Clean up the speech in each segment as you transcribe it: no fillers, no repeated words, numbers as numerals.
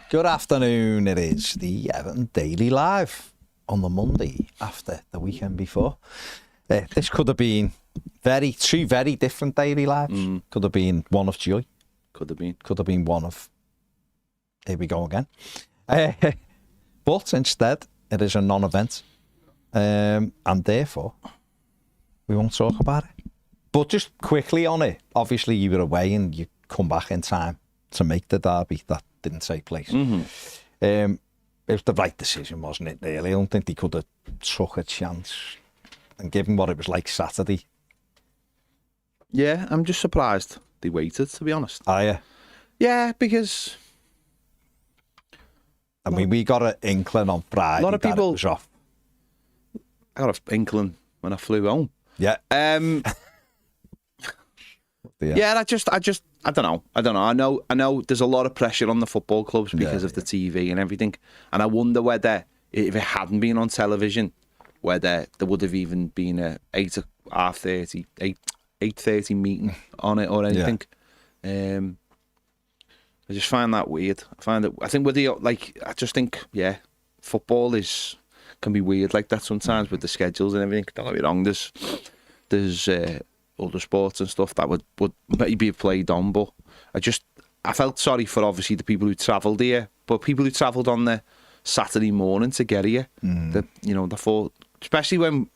Good afternoon. It is the Everton Daily Live on the Monday after the weekend before. This could have been two very different daily lives. Could have been one of joy. Could have been one of, here we go again. But instead, it is a non-event. And therefore, we won't talk about it. But just quickly on it, obviously you were away and you come back in time to make the derby. That didn't take place. It was the right decision, wasn't it, really? I don't think they could have took a chance. And given what it was like Saturday. Yeah, I'm just surprised they waited, to be honest. Are you? Yeah, because... I mean, we got an inkling on Friday a lot of people, that it was off. I got an inkling when I flew home. Yeah. Yeah, I don't know. I know there's a lot of pressure on the football clubs because of the TV and everything. And I wonder whether, if it hadn't been on television, whether there would have even been a 8:30 meeting on it or anything. I just find that weird. I think with the, football can be weird like that sometimes with the schedules and everything. Don't get me wrong, there's other sports and stuff that would maybe have played on, but I felt sorry for obviously the people who travelled here, but people who travelled on the Saturday morning to get here, especially when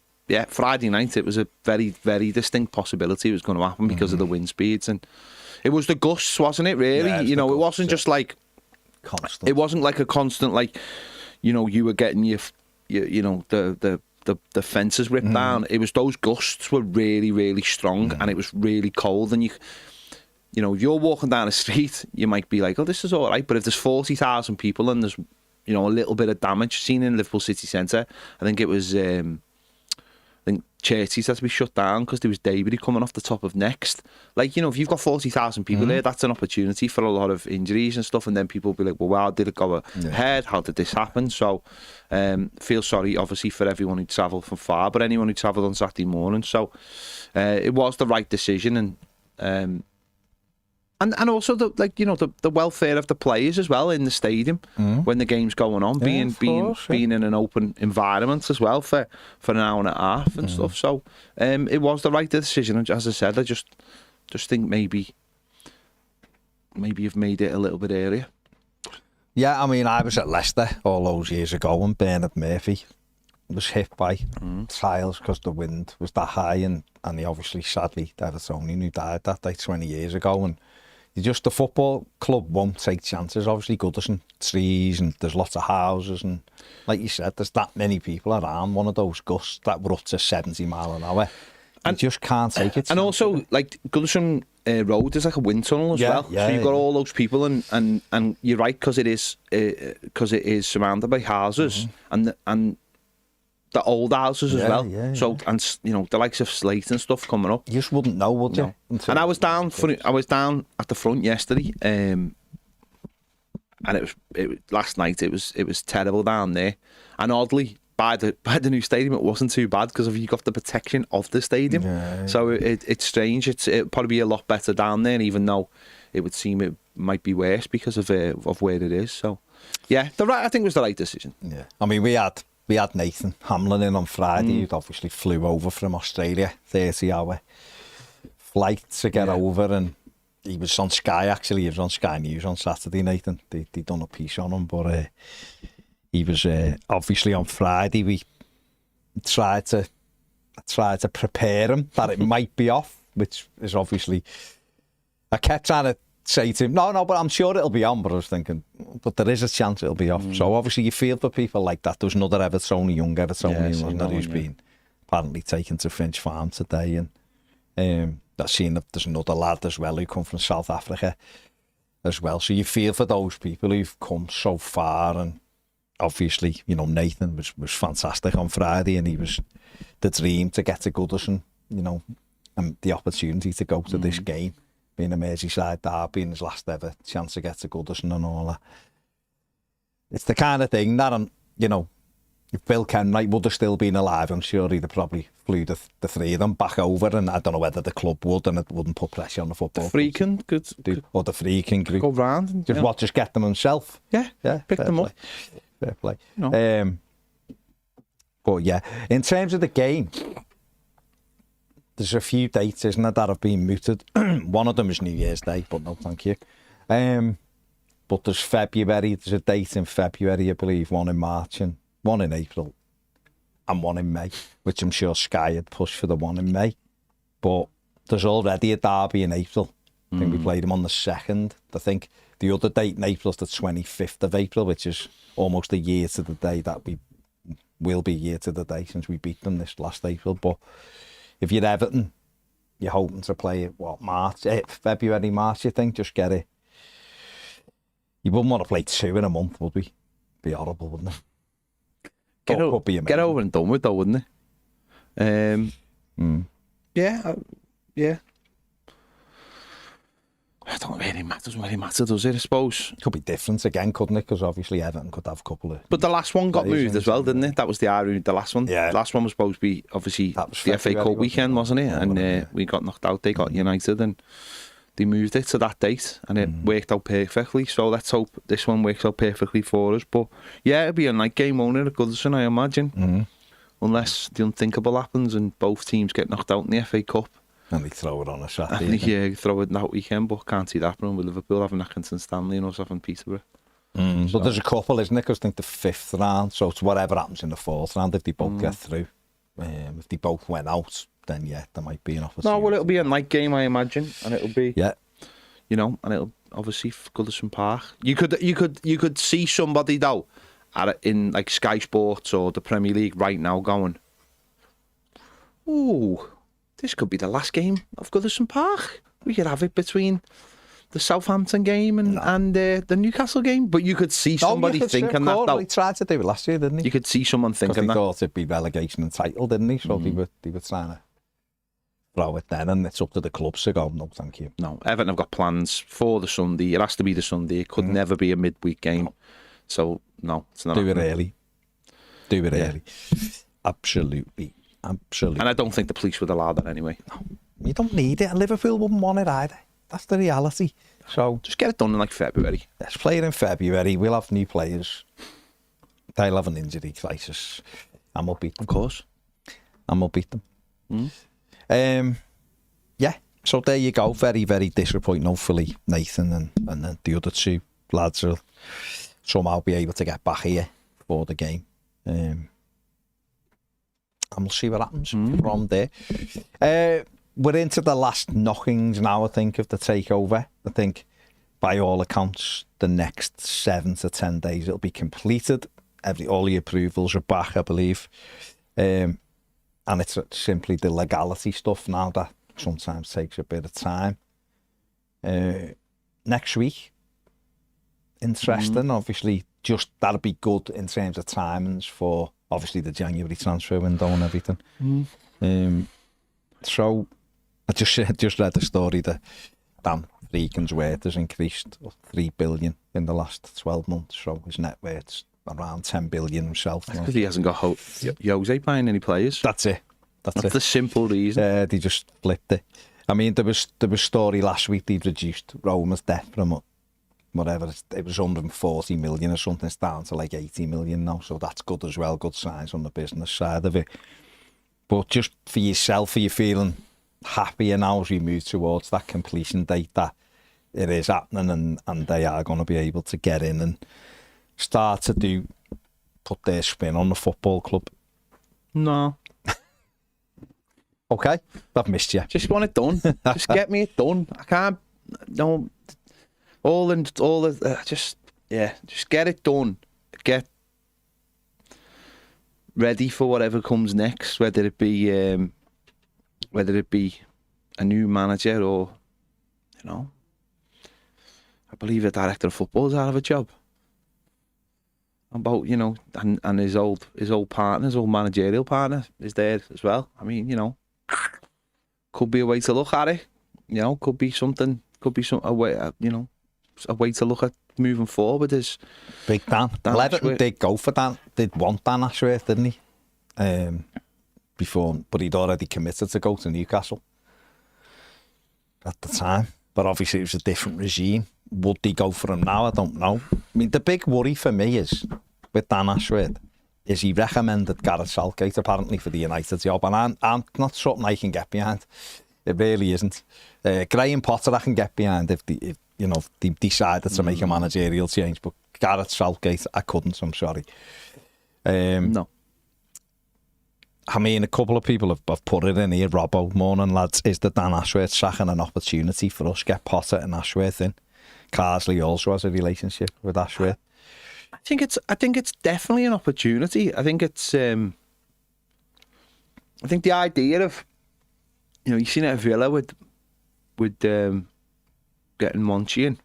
Friday night it was a very, very distinct possibility it was going to happen because of the wind speeds, and it was the gusts, wasn't it? Really, it wasn't just like constant. It wasn't like a constant, like you were getting the fences ripped down. It was those gusts were really, really strong, and it was really cold. And if you're walking down the street, you might be like, "Oh, this is all right." But if there's 40,000 people and there's a little bit of damage seen in Liverpool city centre, I think it was. I think churches had to be shut down because there was debris coming off the top of Next. Like, if you've got 40,000 people there, that's an opportunity for a lot of injuries and stuff. And then people will be like, well, how did it go ahead? How did this happen? So, feel sorry, obviously, for everyone who travelled from far, but anyone who travelled on Saturday morning. So, it was the right decision. And also the welfare of the players as well in the stadium when the game's going on, being in an open environment as well for an hour and a half and stuff. So it was the right decision. And as I said, I just think maybe you've made it a little bit earlier. Yeah, I mean, I was at Leicester all those years ago and Bernard Murphy was hit by tiles because the wind was that high, and he obviously, sadly, Everton who died that day 20 years ago, and the football club won't take chances. Obviously, Goodison, trees, and there's lots of houses, and like you said, there's that many people around one of those gusts that were up to 70 mile an hour. And you just can't take it. And also, like Goodison Road is like a wind tunnel as well. So you've got all those people, and you're right, because it is surrounded by houses and the old houses as well. Yeah. So, and the likes of Slate and stuff coming up. You just wouldn't know, would you? And I was down at the front yesterday, and last night it was terrible down there. And oddly, by the new stadium, it wasn't too bad because you got the protection of the stadium. Yeah. So it's strange. It'd probably be a lot better down there, even though it would seem it might be worse because of where it is. So, yeah, I think it was the right decision. Yeah, I mean, we had Nathan Hamlin in on Friday, who'd obviously flew over from Australia, 30-hour flight to get over, and he was on Sky, actually. He was on Sky News on Saturday, Nathan. They'd done a piece on him, but he was obviously on Friday. We tried to prepare him that it might be off, which is obviously... I kept trying to say to him, no, but I'm sure it'll be on. But I was thinking, but there is a chance it'll be off. So obviously you feel for people like that. There was another young Evertonian, who's been apparently taken to Finch Farm today. And I've seen that there's another lad as well who come from South Africa as well. So you feel for those people who've come so far. And obviously, Nathan was fantastic on Friday, and he was the dream to get to Goodison, and the opportunity to go to this game, being a Merseyside derby and his last ever chance to get to Goodison and all that. It's the kind of thing that if Bill Kenwright would have still been alive, I'm sure he'd have probably flew the three of them back over, and I don't know whether the club would, and it wouldn't put pressure on the football. Friedkin could or the Friedkin group. Go round. And, just get them himself. Yeah, pick them up. Fair play. No. But yeah, in terms of the game, there's a few dates, isn't there, that have been mooted. One of them is New Year's Day, but no, thank you. But there's February. There's a date in February, I believe, one in March and one in April, and one in May, which I'm sure Sky had pushed for the one in May. But there's already a derby in April. I think we played them on the 2nd. I think the other date in April is the 25th of April, which is almost a year to the day that we will be a year to the day since we beat them this last April. But if you're Everton, you're hoping to play it, February, March, you think, just get it. You wouldn't want to play 2 in a month, would we? Be horrible, wouldn't it? Get over and done with, though, wouldn't it? Yeah. It doesn't really matter, does it, I suppose? Could be different again, couldn't it? Because obviously Everton could have a couple of... But the last one got moved as well, didn't it? That was the irony, the last one. Yeah. The last one was supposed to be, obviously, the FA Cup weekend, wasn't it? And we got knocked out, they got United, and they moved it to that date, and it worked out perfectly. So let's hope this one works out perfectly for us. But yeah, it'll be a night game, won't it, at Goodison, I imagine? Unless the unthinkable happens and both teams get knocked out in the FA Cup. And they throw it on a Saturday. Yeah, throw it that weekend, but can't see that happening with Liverpool having Atkinson Stanley and us having Peterborough. So there's a couple, isn't it? Because I think the 5th round, so it's whatever happens in the 4th round, if they both get through. If they both went out, then yeah, there might be an opportunity. No, well, it'll be a night game, I imagine, and it'll be, you know, and it'll obviously Goodison Park. You could see somebody though, in like Sky Sports or the Premier League right now going, ooh, this could be the last game of Goodison Park. We could have it between the Southampton game and the Newcastle game. But you could see somebody thinking that, though. He tried to do it last year, didn't he? You could see someone thinking that. He thought it'd be relegation and title, didn't he? So they were trying to throw it then, and it's up to the clubs to go, no, thank you. No, Everton have got plans for the Sunday. It has to be the Sunday. It could never be a midweek game. No. So, no, it's not. Do it early. Absolutely. And I don't think the police would allow that anyway. No, you don't need it. Liverpool wouldn't want it either. That's the reality. So just get it done in like February. Let's play it in February. We'll have new players. They'll have an injury crisis. And we'll beat them. Of course. And we'll beat them. Yeah. So there you go. Very, very disappointing. Hopefully Nathan and then the other two lads will somehow be able to get back here for the game. And we'll see what happens from there. We're into the last knockings now, I think, of the takeover. I think, by all accounts, the next 7 to 10 days it'll be completed. All the approvals are back, I believe. And it's simply the legality stuff now that sometimes takes a bit of time. Next week, interesting. Obviously, just that'll be good in terms of timings for obviously the January transfer window and everything. So I just read the story that Dan Friedkin's worth has increased 3 billion in the last 12 months. So his net worth's around 10 billion himself. Because he hasn't got Jose buying any players. That's it. That's the simple reason. They just flipped it. I mean, there was story last week they've reduced Roma's debt from whatever, it was 140 million or something. It's down to like 80 million now, so that's good as well. Good signs on the business side of it. But just for yourself, are you feeling happier now as we move towards that completion date that it is happening and they are going to be able to get in and start to put their spin on the football club? No. Okay, I've missed you. Just want it done. Just get me it done. I can't. No. Just get it done. Get ready for whatever comes next. Whether it be a new manager or, I believe a director of football is out of a job. About and his old partner, his old managerial partner is there as well. I mean, could be a way to look at it. Could be something. Could be a way. a way to look at moving forward is Big Dan. Dan Everton Ashworth. did go for Dan. Did want Dan Ashworth, didn't he? Before, but he'd already committed to go to Newcastle at the time. But obviously it was a different regime. Would he go for him now? I don't know. I mean, the big worry for me is with Dan Ashworth is he recommended Gareth Southgate apparently for the United job, and I'm not something I can get behind. It really isn't. Graham Potter I can get behind if they decided to make a managerial change, but Gareth Southgate I couldn't. I'm sorry. No. I mean, a couple of people have put it in here. Robbo, morning lads. Is the Dan Ashworth sacking an opportunity for us? Get Potter and Ashworth in. Carsley also has a relationship with Ashworth. I think it's definitely an opportunity. I think it's I think the idea of, you know, you've seen it at Villa with getting Monchi in.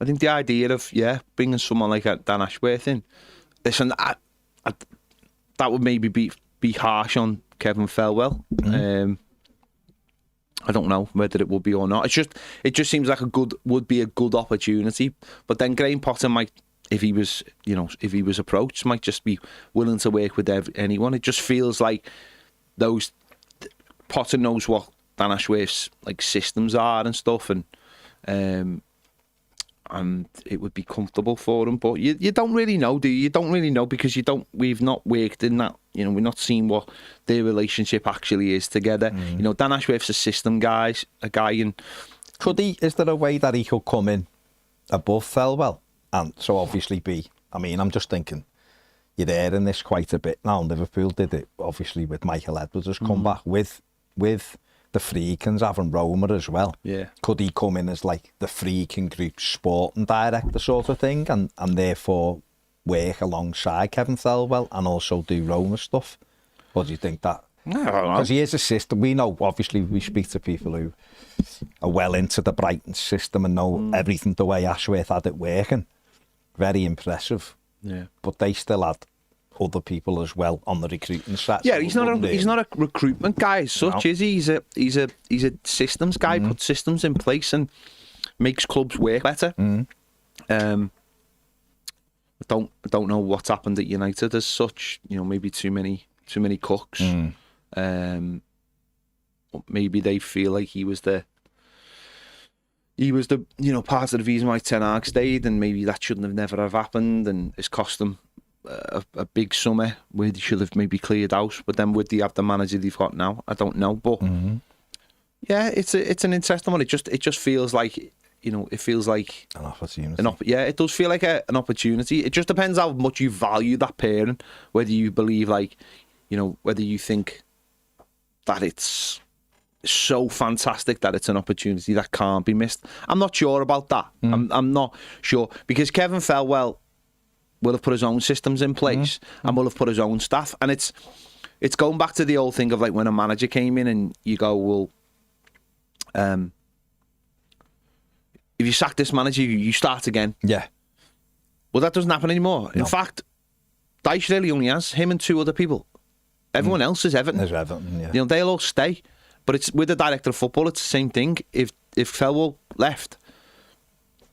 I think the idea of bringing someone like Dan Ashworth in. Listen, that would maybe be harsh on Kevin Felwell. I don't know whether it would be or not. It just seems like would be a good opportunity. But then Graham Potter might, if he was approached, might just be willing to work with anyone. It just feels like Potter knows what Dan Ashworth's like systems are and stuff, and it would be comfortable for him. But you don't really know, do you? You don't really know because we've not worked in that. You know, we've not seen what their relationship actually is together. You know, Dan Ashworth's a guy in. Is there a way that he could come in above Felwell and so obviously be? I mean, I'm just thinking you're there in this quite a bit now. Liverpool did it obviously with Michael Edwards has come back with the Friedkins having Roma as well. Yeah. Could he come in as like the Friedkin Group sporting director sort of thing and therefore work alongside Kevin Felwell and also do Roma stuff? Or do you think that? No, I don't know. Because he is a system. We know, obviously, we speak to people who are well into the Brighton system and know everything the way Ashworth had it working. Very impressive. Yeah. But they still had other people as well on the recruitment side. Yeah, so he's not a recruitment guy as such, No. is he? He's a systems guy, puts systems in place and makes clubs work better. I don't know what's happened at United as such. You know, maybe too many cooks. Maybe they feel like he was the part of the reason why Ten Hag stayed, and maybe that shouldn't have never have happened, and it's cost them a big summer where they should have maybe cleared out. But then would they have the manager they've got now? I don't know, but yeah, it's an interesting one. It just feels like, you know, it feels like an opportunity. It does feel like an opportunity. It just depends how much you value that pairing, whether you believe, like, you know, whether you think that it's so fantastic that it's an opportunity that can't be missed. I'm not sure about that. I'm not sure, because Kevin Felwell will have put his own systems in place and will have put his own staff, and it's going back to the old thing of like when a manager came in and you go, well, if you sack this manager, you start again. Yeah. Well, that doesn't happen anymore. No. In fact, Dyche really only has him and two other people. Everyone else is Everton. There's Everton, yeah. You know, they'll all stay. But it's with the director of football, it's the same thing. If Felwell left,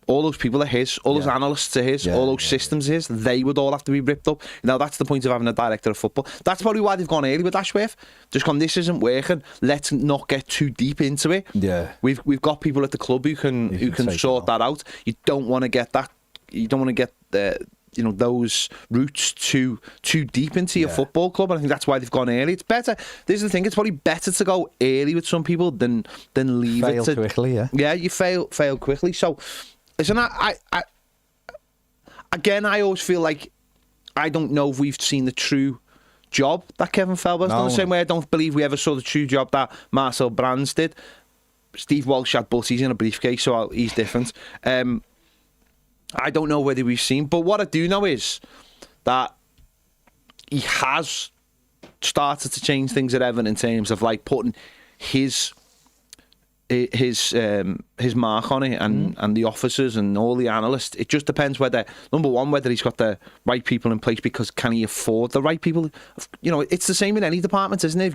all those people are his, all those analysts are his, all those systems are his. They would all have to be ripped up. Now, that's the point of having a director of football. That's probably why they've gone early with Ashworth. Just gone, this isn't working. Let's not get too deep into it. Yeah. We've got people at the club who can sort that out. You don't want to get that. You don't want to get those roots too deep into your football club. And I think that's why they've gone early. It's better. This is the thing. It's probably better to go early with some people than leave Fail it quickly. Yeah. Yeah, you fail quickly. So, listen, I always feel like I don't know if we've seen the true job that Kevin Felwell's done. The same way I don't believe we ever saw the true job that Marcel Brands did. Steve Walsh had butties in a briefcase, so he's different. I don't know whether we've seen, but what I do know is that he has started to change things at Everton in terms of like putting his his mark on it, and the officers and all the analysts. It just depends whether, number one, whether he's got the right people in place, because can he afford the right people? You know, it's the same in any department, isn't it?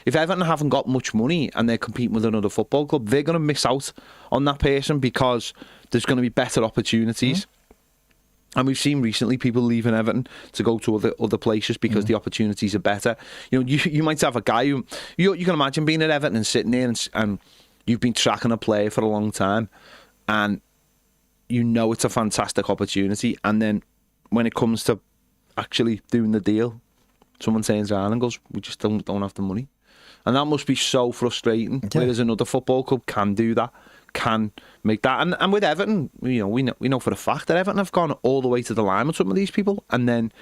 If Everton haven't got much money and they're competing with another football club, they're going to miss out on that person because there's going to be better opportunities. And we've seen recently people leaving Everton to go to other places because the opportunities are better. You know, you might have a guy who you can imagine being at Everton and sitting there and you've been tracking a player for a long time, and you know it's a fantastic opportunity, and then when it comes to actually doing the deal, someone turns around and goes, "We just don't have the money," and that must be so frustrating. Yeah. Whereas another football club can do that. Can make that, and with Everton, you know, we know for a fact that Everton have gone all the way to the line with some of these people, and then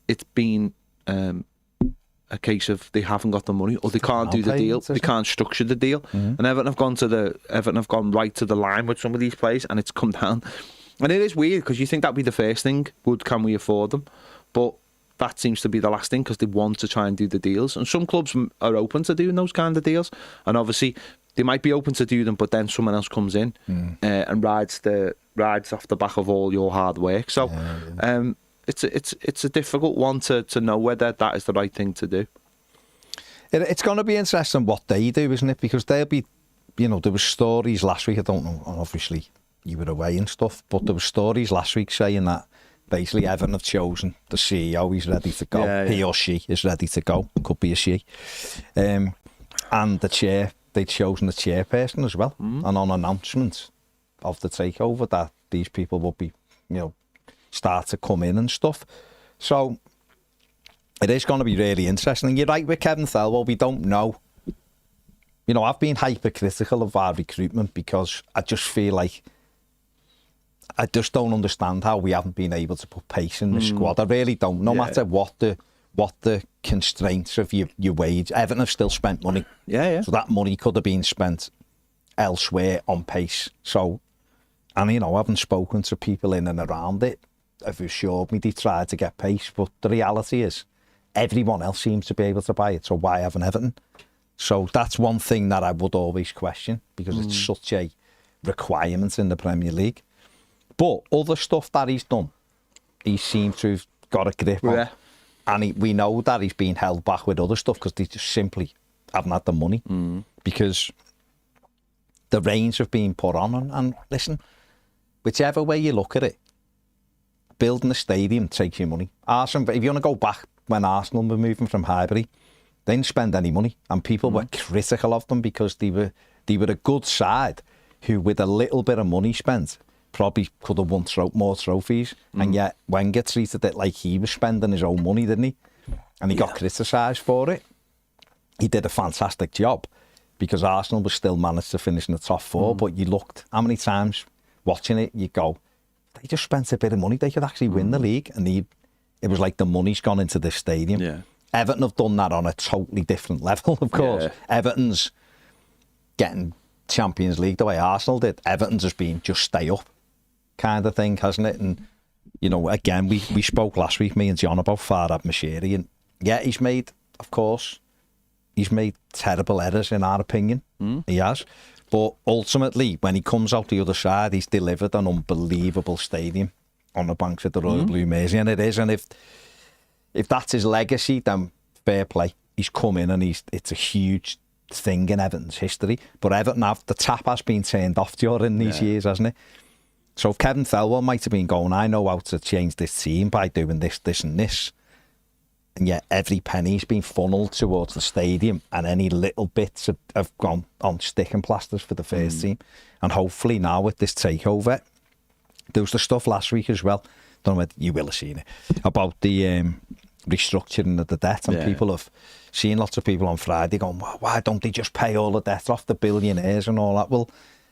it's been a case of they haven't got the money, or they can't do the deal, they can't structure the deal, and Everton have gone right to the line with some of these players, and it's come down, and it is weird because you think that'd be the first thing, can we afford them? But that seems to be the last thing, because they want to try and do the deals, and some clubs are open to doing those kind of deals, and obviously they might be open to do them, but then someone else comes in and rides off the back of all your hard work. So it's a difficult one to know whether that is the right thing to do. It's going to be interesting what they do, isn't it? Because they'll be, you know, there were stories last week, I don't know, obviously you were away and stuff, but there were stories last week saying that basically Everton have chosen the CEO, he's ready to go. He or she is ready to go, could be a she. And the chair, they'd chosen the chairperson as well, and on announcements of the takeover that these people would be, you know, start to come in and stuff. So it is going to be really interesting. And you're right with Kevin Thelwell, we don't know. You know, I've been hypercritical of our recruitment because I just feel like I just don't understand how we haven't been able to put pace in the squad. I really don't. No matter what the constraints of your wage. Everton have still spent money. So that money could have been spent elsewhere on pace. So, and you know, I haven't spoken to people in and around it have assured me they tried to get pace, but the reality is everyone else seems to be able to buy it, so why haven't Everton? So that's one thing that I would always question, because it's such a requirement in the Premier League. But other stuff that he's done, he seems to have got a grip on. And we know that he's been held back with other stuff because they just simply haven't had the money. Because the reins have been put on. And listen, whichever way you look at it, building a stadium takes you money. Arsenal, if you want to go back when Arsenal were moving from Highbury, they didn't spend any money. And people were critical of them because they were a good side who, with a little bit of money spent, probably could have won more trophies. And yet Wenger treated it like he was spending his own money, didn't he? And he got criticised for it. He did a fantastic job because Arsenal was still managed to finish in the top four. But you looked, how many times watching it, you go, they just spent a bit of money. They could actually win the league. And it was like the money's gone into this stadium. Everton have done that on a totally different level, of course. Everton's getting Champions League the way Arsenal did. Everton's has been just stay up kind of thing, hasn't it? And, you know, again, we spoke last week, me and John, about Farhad Moshiri, and he's made, of course, he's made terrible errors in our opinion. He has. But ultimately, when he comes out the other side, he's delivered an unbelievable stadium on the banks of the Royal Blue Mersey, and it is. And if that's his legacy, then fair play. He's come in and it's a huge thing in Everton's history. But Everton the tap has been turned off during these years, hasn't it? So if Kevin Thelwell might have been going, I know how to change this team by doing this, this and this, and yet every penny's been funneled towards the stadium, and any little bits have gone on sticking plasters for the first team. And hopefully now with this takeover, there was the stuff last week as well, don't know whether you will have seen it, about the restructuring of the debt, and people have seen lots of people on Friday going, well, why don't they just pay all the debt off, the billionaires and all that? Well,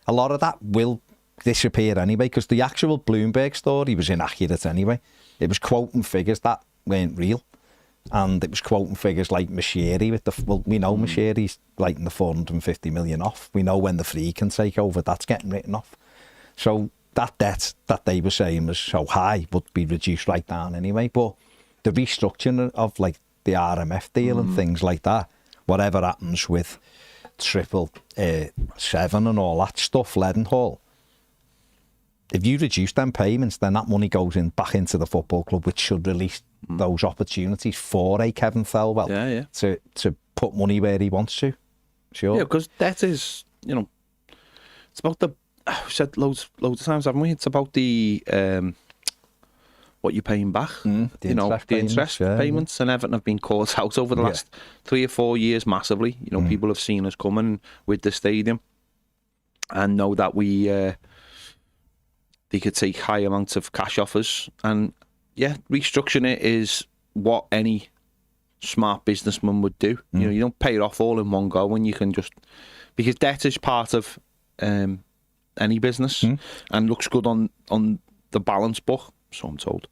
a lot of that will disappear anyway, because the actual Bloomberg story was inaccurate anyway. It was quoting figures that weren't real, and it was quoting figures like Moshiri we know Moshiri's like in the 450 million off. We know when the Friedkin take over, that's getting written off. So that debt that they were saying was so high would be reduced right down anyway. But the restructuring of like the RMF deal and things like that, whatever happens with 777 and all that stuff, Leadenhall. If you reduce them payments, then that money goes back into the football club, which should release those opportunities for a Kevin Thelwell to put money where he wants to. Sure. Yeah, because debt is, it's about the, we've said loads of times, haven't we? It's about the what you're paying back. The interest payments, and Everton have been caught out over the last 3 or 4 years massively. People have seen us coming with the stadium and know that they could take high amounts of cash offers, and restructuring it is what any smart businessman would do. You don't pay it off all in one go, and you can just, because debt is part of any business and looks good on the balance book, so I'm told.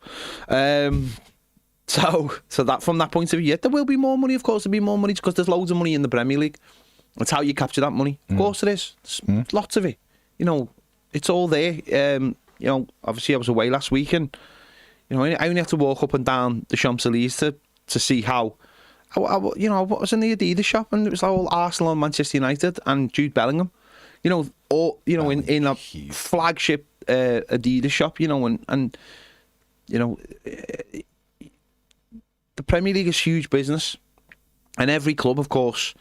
So that, from that point of view, there will be more money. Of course, there'll be more money because there's loads of money in the Premier League. That's how you capture that money. Of course, there is. There's lots of it. It's all there. Obviously, I was away last week, and I only have to walk up and down the Champs-Élysées to see how. I was in the Adidas shop, and it was all Arsenal and Manchester United and Jude Bellingham. In a flagship Adidas shop. The Premier League is huge business, and every club, of course,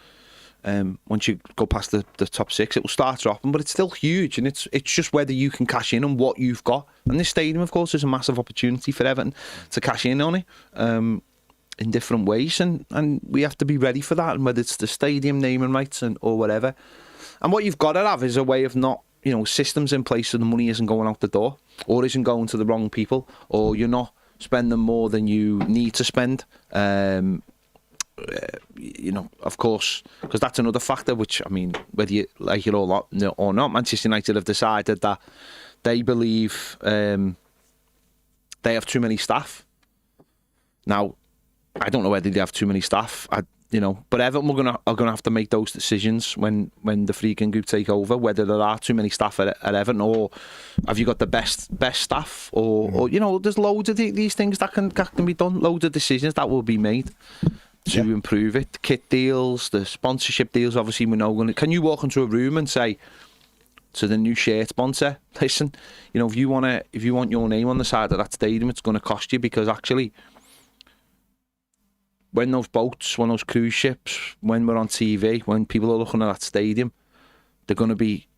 once you go past the top 6, it will start dropping, but it's still huge, and it's just whether you can cash in on what you've got. And this stadium, of course, is a massive opportunity for Everton to cash in on it in different ways, and we have to be ready for that, and whether it's the stadium naming rights or whatever. And what you've got to have is a way of not, systems in place so the money isn't going out the door, or isn't going to the wrong people, or you're not spending more than you need to spend. Of course, because that's another factor, which, whether you like it or not, Manchester United have decided that they believe they have too many staff. Now, I don't know whether they have too many staff, but Everton are gonna have to make those decisions when the Friedkin group take over, whether there are too many staff at Everton, or have you got the best staff, or there's loads of these things that can be done, loads of decisions that will be made to improve it. The kit deals, the sponsorship deals, obviously we know. Can you walk into a room and say to the new shirt sponsor, listen, if you want your name on the side of that stadium, it's going to cost you, because actually when those boats, when those cruise ships, when we're on TV, when people are looking at that stadium, they're going to be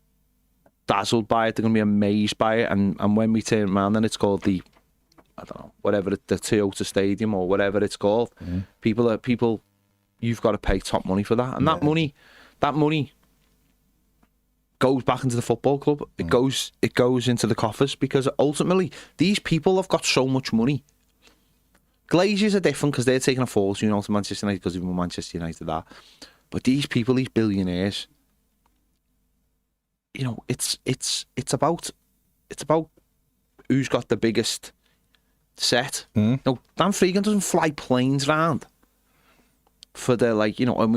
dazzled by it, they're going to be amazed by it, and when we turn around and it's called the, I don't know, whatever, the Toyota Stadium or whatever it's called, people, you've got to pay top money for that, and that money goes back into the football club. It goes into the coffers, because ultimately these people have got so much money. Glazers are different because they're taking a fortune out of Manchester United because even Manchester United are. But these people, these billionaires, it's about who's got the biggest set. No, Dan Friedkin doesn't fly planes round for the,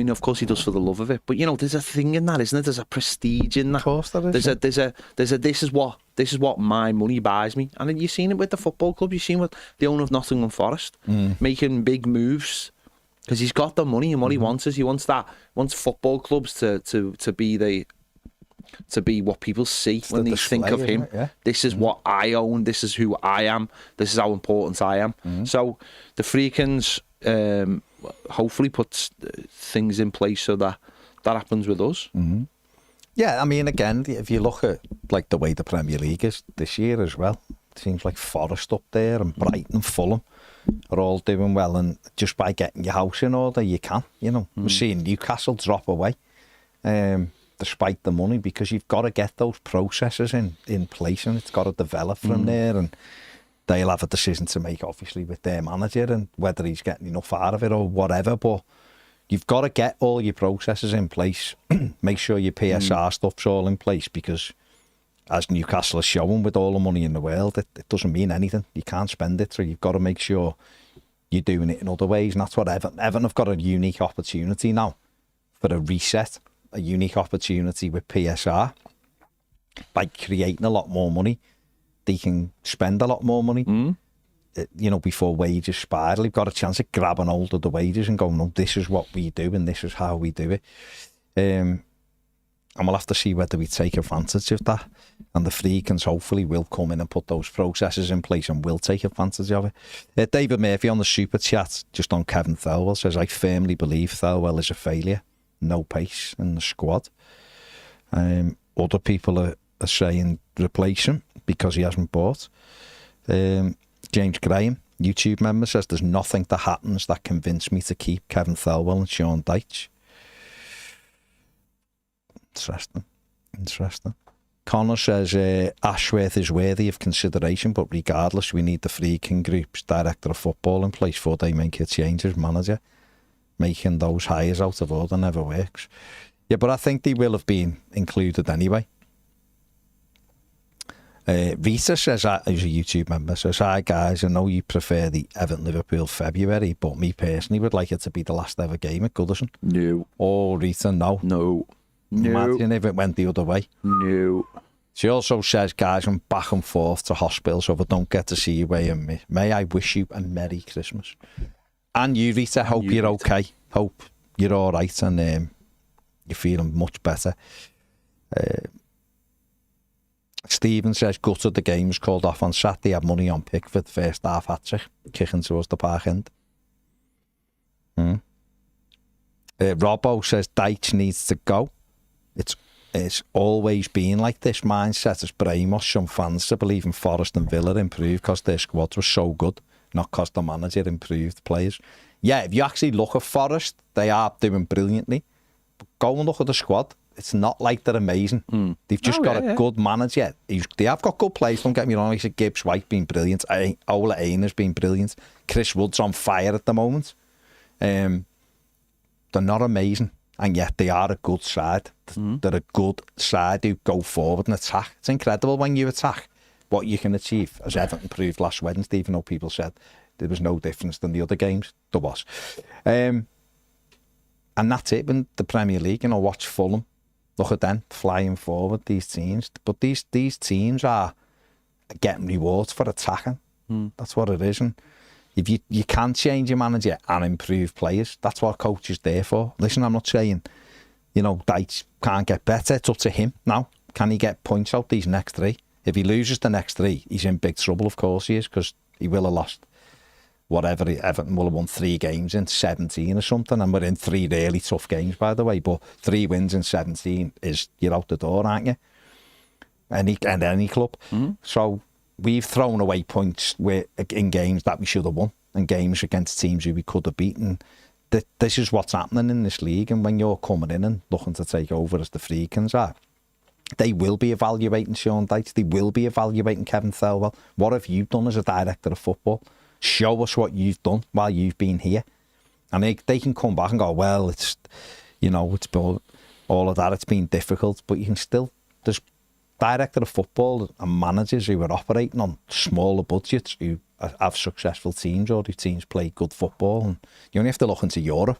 of course he does for the love of it, but there's a thing in that, isn't there? There's a prestige in that. Of course there is. There's a this is what my money buys me. And then you've seen it with the football club. You've seen with the owner of Nottingham Forest making big moves because he's got the money, and what he wants is he wants football clubs to be what people see when they think of him. This is what I own. This is who I am. This is how important I am. So the Friedkins hopefully puts things in place so that happens with us. Yeah, again, if you look at the way the Premier League is this year as well, it seems like Forest up there and Brighton and Fulham are all doing well, and just by getting your house in order, you can. We're seeing Newcastle drop away. Despite the money, because you've got to get those processes in place, and it's got to develop from there, and they'll have a decision to make, obviously, with their manager and whether he's getting enough out of it or whatever, but you've got to get all your processes in place, make sure your PSR stuff's all in place, because as Newcastle is showing, with all the money in the world, it doesn't mean anything. You can't spend it, so you've got to make sure you're doing it in other ways, and that's what Everton have got a unique opportunity now for a reset, a unique opportunity with PSR. By creating a lot more money, they can spend a lot more money. Before wages spiral, you've got a chance of grabbing hold of the wages and going, no, this is what we do and this is how we do it. And we'll have to see whether we take advantage of that. And the Friedkins hopefully will come in and put those processes in place and will take advantage of it. David Murphy on the Super Chat, just on Kevin Thelwell, says, I firmly believe Thelwell is a failure. No pace in the squad. Other people are saying replace him because he hasn't bought. James Graham, YouTube member, says, there's nothing that happens that convinced me to keep Kevin Thelwell and Sean Dyche. Interesting. Connor says Ashworth is worthy of consideration, but regardless, we need the Friedkin Group's director of football in place before they make a change as manager. Making those hires out of order never works. Yeah, but I think they will have been included anyway. Rita says, who's a YouTube member, says, hi guys, I know you prefer the Everton-Liverpool February, but me personally would like it to be the last ever game at Goodison. No. Oh, Rita, no. No. Imagine if it went the other way. No. She also says, guys, I'm back and forth to hospital, so if I don't get to see you, may I wish you a Merry Christmas. And you, Rita, hope you're okay. Hope you're all right and you're feeling much better. Stephen says, gutted the game was called off on Saturday. Had money on Pickford, first half hat-trick, kicking towards the park end. Robbo says, Dyche needs to go. It's always been like this mindset has brainwashed some fans to believe in Forest and Villa improved because their squads were so good, not because the manager improved players. Yeah, if you actually look at Forest, they are doing brilliantly. But go and look at the squad. It's not like they're amazing. They've just got a good manager. They have got good players, don't get me wrong. Like said, Gibbs White been brilliant. Ola Aina's been brilliant. Chris Wood's on fire at the moment. They're not amazing. And yet they are a good side. They're a good side who go forward and attack. It's incredible when you attack what you can achieve. As Everton proved last Wednesday, even though people said there was no difference than the other games, there was. And that's it in the Premier League. You know, watch Fulham. Look at them flying forward, these teams. But these teams are getting rewards for attacking. That's what it is. And if you can change your manager and improve players, that's what a coach is there for. Listen, I'm not saying, Dyche can't get better. It's up to him now. Can he get points out these next three? If he loses the next three, he's in big trouble, of course he is, because he will have lost whatever. Everton will have won 3 games in 17 or something, and we're in 3 really tough games, by the way, but 3 wins in 17 is, you're out the door, aren't you? Any club. So we've thrown away points in games that we should have won, and games against teams who we could have beaten. This is what's happening in this league, and when you're coming in and looking to take over as the Friedkins are, they will be evaluating Sean Dyche, they will be evaluating Kevin Thelwell. What have you done as a director of football? Show us what you've done while you've been here. And they can come back and go, well, it's been all of that, it's been difficult, but you can still, there's director of football and managers who are operating on smaller budgets, who have successful teams, or whose teams play good football. And you only have to look into Europe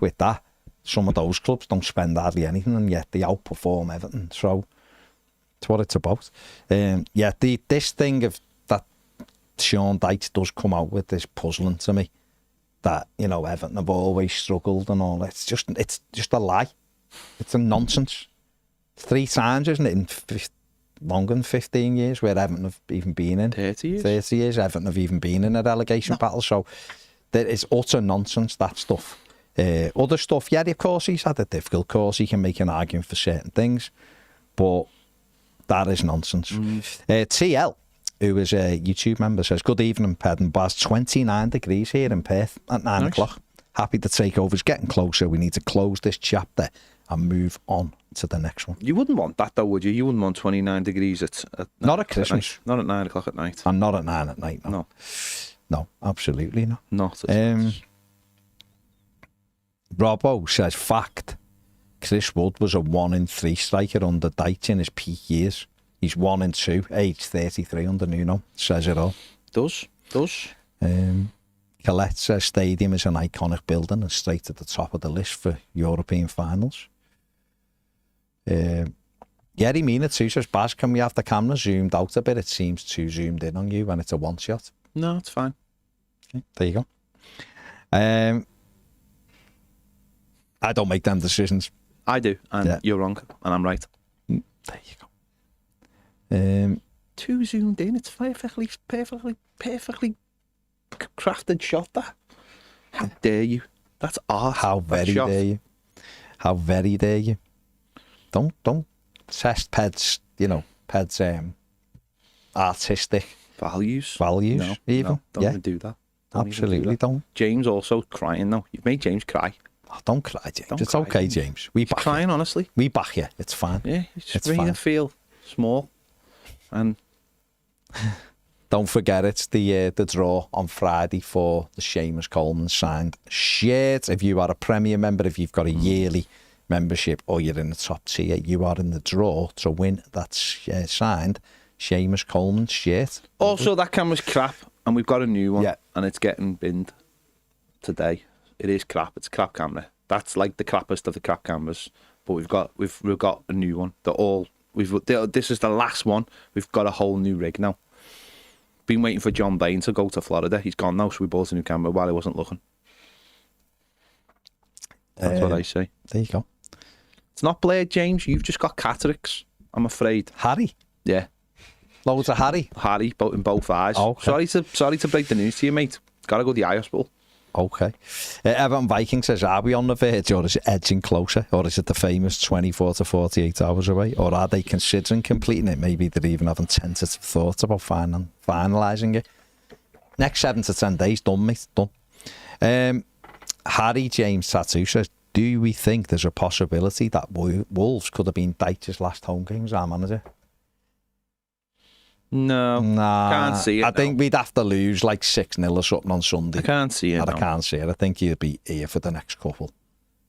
with that. Some of those clubs don't spend hardly anything, and yet they outperform Everton. So it's what it's about. This thing of that Sean Dyche does come out with is puzzling to me. That Everton have always struggled and all. It's just a lie. It's a nonsense. 3 times, isn't it, in longer than 15 years where Everton have even been in 30 years. 30 years Everton have even been in a relegation battle. So there is utter nonsense, that stuff. Other stuff, yeah, of course he's had a difficult course. He can make an argument for certain things, but that is nonsense. TL, who is a YouTube member, says, good evening, Ped and Baz. 29 degrees here in Perth at 9 o'clock. Happy the takeover's getting closer. We need to close this chapter and move on to the next one. You wouldn't want that though, would you? You wouldn't want 29 degrees at not at Christmas. Not at 9 o'clock at night. And not at 9 at night, no. No, absolutely not. Not at Robbo says, fact, Chris Wood was a 1 in 3 striker under Dyche in his peak years. He's 1 in 2, age 33 under Nuno. Says it all. Does. Colette says, stadium is an iconic building and straight at the top of the list for European finals. He mean it too. Says, Baz, can we have the camera zoomed out a bit? It seems too zoomed in on you when it's a one shot. No, it's fine. Okay, there you go. I don't make them decisions. I do, and you're wrong, and I'm right. There you go. Too zoomed in. It's perfectly crafted shot. That. How dare you? That's art. How very dare you? How very dare you? Don't test Ped's, Ped's artistic values. No, even. No, don't even do that. Absolutely don't. James also crying now. You've made James cry. Oh, don't cry, James. It's okay, James. We back crying, you. Honestly. We back you. It's fine. Yeah, it's making it feel small. And don't forget, it's the draw on Friday for the Seamus Coleman signed shirt. If you are a Premier member, if you've got a yearly membership, or you're in the top tier, you are in the draw to win that signed Seamus Coleman shirt. Also, that camera's crap, and we've got a new one, yeah. And it's getting binned today. It is crap. It's a crap camera. That's like the crappest of the crap cameras. But we've got a new one. This is the last one. We've got a whole new rig now. Been waiting for John Bain to go to Florida. He's gone now, so we bought a new camera while he wasn't looking. That's what I say. There you go. It's not Blair, James. You've just got cataracts, I'm afraid. Harry? Yeah. Loads of Harry? Harry, in both eyes. Okay. Sorry to break the news to you, mate. Got to go to the eye hospital. Okay. Everton Viking says, are we on the verge, or is it edging closer, or is it the famous 24 to 48 hours away, or are they considering completing it? Maybe they're even having tentative thoughts about finalising it. Next 7 to 10 days, done, mate, done. Harry James Tattoo says, do we think there's a possibility that Wolves could have been Dyche's last home game as our manager? No, can't see it. I think we'd have to lose like 6-0 or something on Sunday. I can't see it. I can't see it. I think he'd be here for the next couple,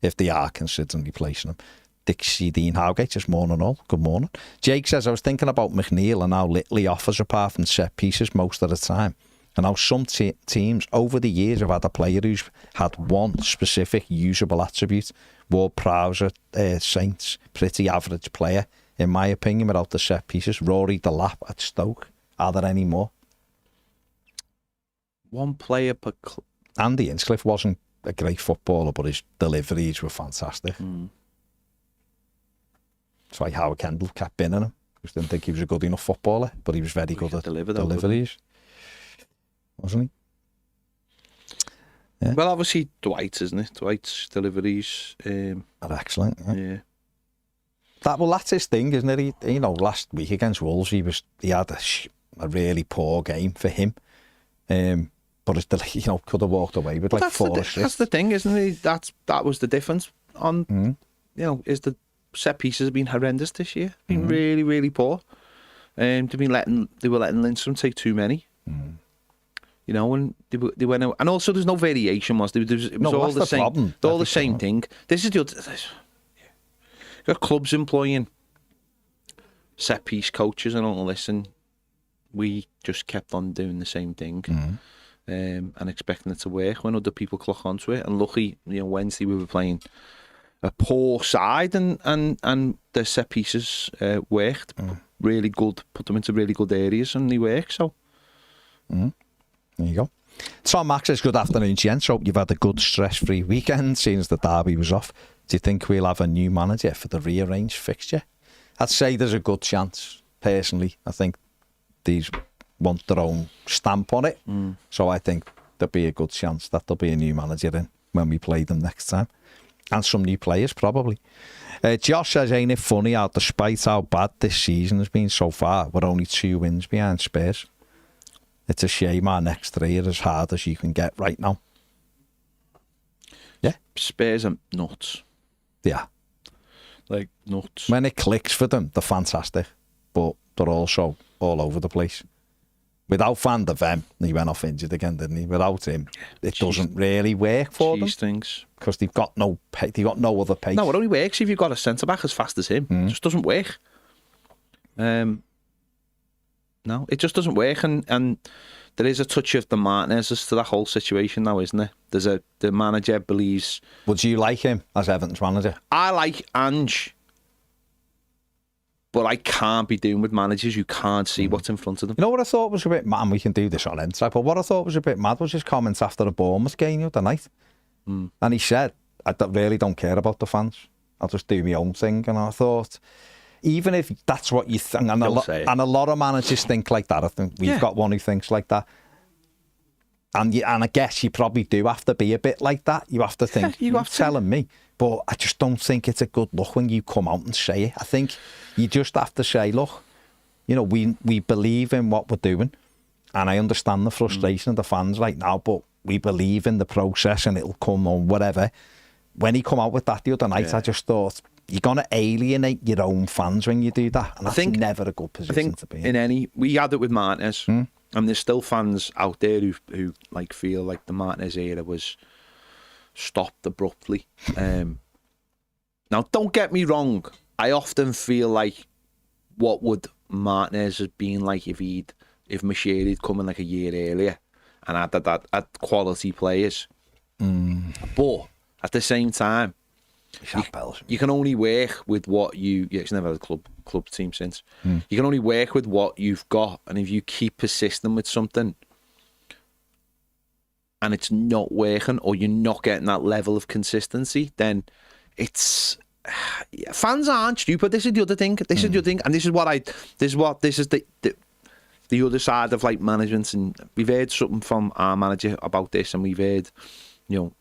if they are considering replacing him. Dixie Dean Howgate, just morning all. Good morning. Jake says, I was thinking about McNeil and how little he offers apart from set pieces most of the time, and how some teams over the years have had a player who's had one specific usable attribute. Ward-Prowse Saints, pretty average player, in my opinion, without the set pieces. Rory Delap at Stoke. Are there any more? One player per club. Andy Hinchcliffe wasn't a great footballer, but his deliveries were fantastic. That's why Howard Kendall kept binning him. Because didn't think he was a good enough footballer, but he was very good at deliveries. Wasn't he? Yeah. Well, obviously Dwight, isn't it? Dwight's deliveries are excellent. Yeah. That's his thing, isn't it? He, last week against Wolves, he had a really poor game for him. But it's could have walked away with like 4 assists. That's the thing, isn't it? That was the difference. Is the set pieces have been horrendous this year. Been really, really poor. They were letting Lindstrom take too many. And they went out, and also there's no variation. It was all the same. Problem. All the same thing. This is the other. Got clubs employing set piece coaches and all this, and we just kept on doing the same thing and expecting it to work when other people clock onto it. And lucky, Wednesday we were playing a poor side, and the set pieces worked really good. Put them into really good areas, and they work. So there you go. Tom Max says, good afternoon, gents. Hope you've had a good stress-free weekend, seeing as the derby was off. Do you think we'll have a new manager for the rearranged fixture? I'd say there's a good chance, personally. I think these want their own stamp on it. So I think there'll be a good chance that there'll be a new manager in when we play them next time. And some new players, probably. Josh says, ain't it funny how, despite how bad this season has been so far, we're only 2 wins behind Spurs? It's a shame our next 3 are as hard as you can get right now. Yeah. Spurs are nuts. Yeah. Like nuts. When it clicks for them, they're fantastic. But they're also all over the place. Without Van der Ven, he went off injured again, didn't he? Without him, it doesn't really work for them. Things. Because they've got no other pace. No, it only works if you've got a centre-back as fast as him. It just doesn't work. No, it just doesn't work, and there is a touch of the Martinez as to that whole situation now, isn't there? The manager believes. Would you like him as Everton's manager? I like Ange, but I can't be doing with managers who can't see what's in front of them. You know what I thought was a bit mad, and we can do this on inside, but what I thought was a bit mad was his comments after the Bournemouth game the other night. And he said, I really don't care about the fans. I'll just do my own thing. And I thought, even if that's what you think, and a lot of managers think like that. I think we've got one who thinks like that. And I guess you probably do have to be a bit like that. You have to think, you're telling me. But I just don't think it's a good look when you come out and say it. I think you just have to say, look, you know, we believe in what we're doing. And I understand the frustration of the fans right now, but we believe in the process and it'll come on whatever. When he come out with that the other night, I just thought, you're going to alienate your own fans when you do that. And that's never a good position to be in. We had it with Martinez, and there's still fans out there who like feel like the Martinez era was stopped abruptly. Now, don't get me wrong. I often feel like what would Martinez have been like if Mashiri had come in like a year earlier and had quality players. But at the same time, you can only work with what you... Yeah, he's never had a club team since. You can only work with what you've got, and if you keep persisting with something and it's not working or you're not getting that level of consistency, then it's... Fans aren't stupid. This is the other thing. This is the other thing, and this is the other side of like management. And we've heard something from our manager about this, and we've heard, you know,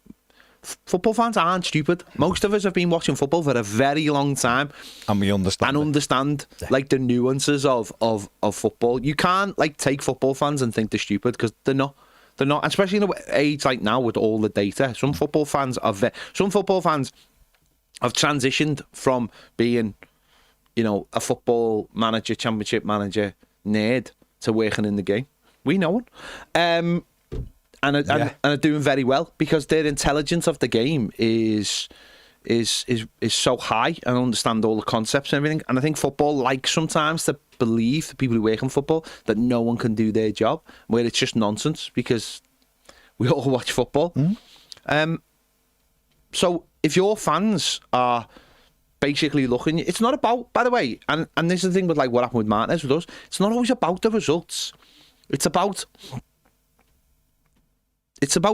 football fans aren't stupid. Most of us have been watching football for a very long time, and we understand like the nuances of football. You can't like take football fans and think they're stupid, because they're not. They're not, especially in an age like now with all the data. Some football fans have transitioned from being, you know, a football manager, championship manager, nerd, to working in the game. We know it. And are doing very well because their intelligence of the game is so high and understand all the concepts and everything. And I think football likes sometimes to believe, the people who work in football, that no one can do their job, where it's just nonsense because we all watch football. So if your fans are basically looking, it's not about, by the way, and this is the thing with like what happened with Martinez with us, it's not always about the results. It's about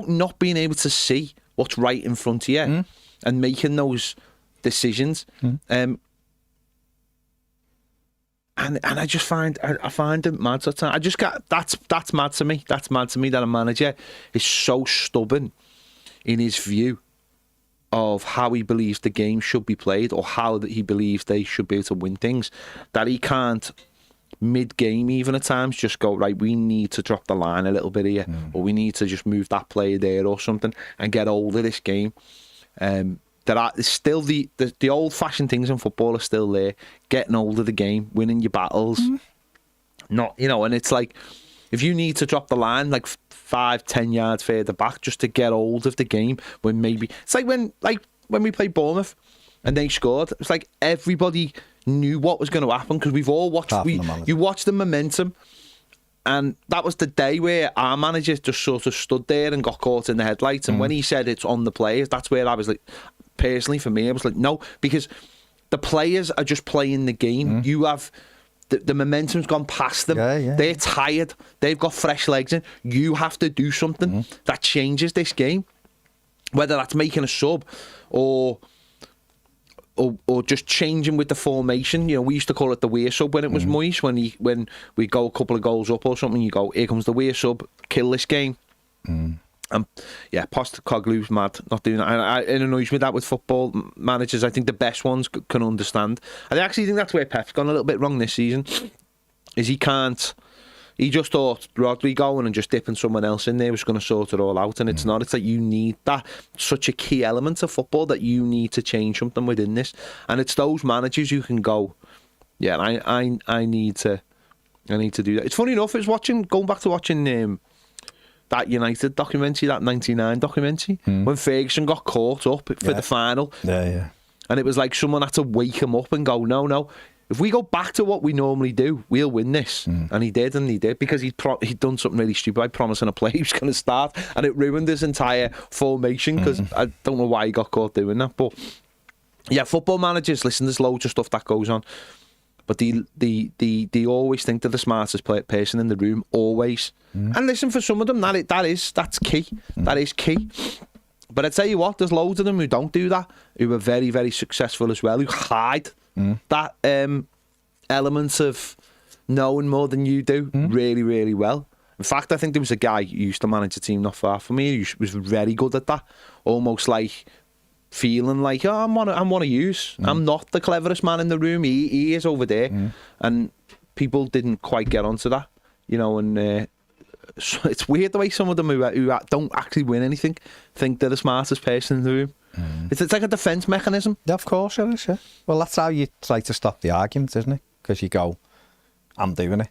not being able to see what's right in front of you and making those decisions. And I just find it mad sometimes. I just got that's mad to me. That's mad to me that a manager is so stubborn in his view of how he believes the game should be played, or how that he believes they should be able to win things, that he can't mid-game even at times just go, right, we need to drop the line a little bit here, or we need to just move that player there or something and get hold of this game. There are still the old-fashioned things in football are still there, getting hold of the game, winning your battles. Not, you know, and it's like, if you need to drop the line like 5-10 yards further back just to get hold of the game, when maybe it's like when we played Bournemouth and they scored, it's like everybody knew what was going to happen because we've all watched. You watched the momentum, and that was the day where our manager just sort of stood there and got caught in the headlights. And when he said it's on the players, that's where I was like, personally for me, I was like, no, because the players are just playing the game. You have. The momentum's gone past them. They're tired. They've got fresh legs in. You have to do something that changes this game. Whether that's making a sub or just changing with the formation. You know, we used to call it the weir sub when it was Moyes. When we go a couple of goals up or something, you go, here comes the weir sub, kill this game. Postecoglou's mad not doing that. It annoys me that with football managers. I think the best ones can understand. I actually think that's where Pep's gone a little bit wrong this season. Is he just thought Rodri going and just dipping someone else in there was going to sort it all out, and it's not. It's like you need that, such a key element of football, that you need to change something within this, and it's those managers who can go, yeah, I need to do that. It's funny enough, going back to watching that United documentary, that 99 documentary, when Ferguson got caught up for the final. And it was like someone had to wake him up and go, no, if we go back to what we normally do, we'll win this. And he did, because he'd done something really stupid by promising a player he was going to start, and it ruined his entire formation, because I don't know why he got caught doing that. But yeah, football managers, listen, there's loads of stuff that goes on. But they always think they're the smartest person in the room, always. And listen, for some of them, that's key. That is key. But I tell you what, there's loads of them who don't do that, who are very, very successful as well, who hide that element of knowing more than you do really, really well. In fact, I think there was a guy who used to manage a team not far from me who was very good at that, almost like feeling like, oh, I'm one of yous. I'm not the cleverest man in the room. He is over there. And people didn't quite get onto that, you know, and so it's weird the way some of them who don't actually win anything think they're the smartest person in the room. It's like a defence mechanism. Yeah, of course it is, yeah. Well, that's how you try to stop the argument, isn't it? Because you go, I'm doing it.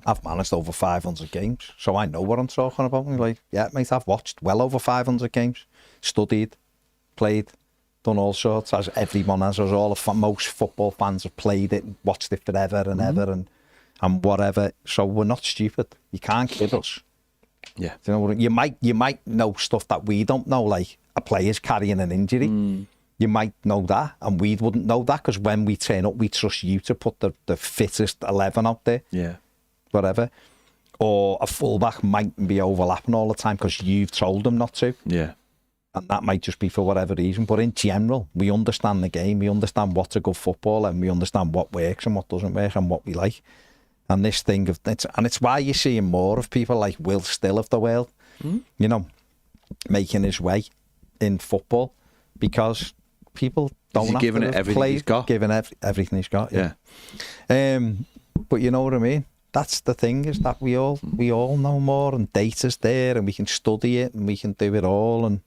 I've managed over 500 games, so I know what I'm talking about. And you're like, yeah, mate, I've watched well over 500 games, studied, played, done all sorts, as everyone has, as most football fans have played it, watched it forever and ever and whatever. So we're not stupid. You can't kid us. Yeah. You know, you might know stuff that we don't know, like a player's carrying an injury. You might know that, and we wouldn't know that, because when we turn up, we trust you to put the fittest 11 out there. Yeah. Whatever. Or a fullback might be overlapping all the time because you've told them not to. Yeah. And that might just be for whatever reason. But in general, we understand the game. We understand what's a good footballer, and we understand what works and what doesn't work and what we like. And this thing of it's why you're seeing more of people like Will Still of the world, you know, making his way in football, because people don't have giving to it everything play, he's got. giving everything he's got. Yeah. But you know what I mean? That's the thing, is that we all know more, and data's there, and we can study it, and we can do it all, and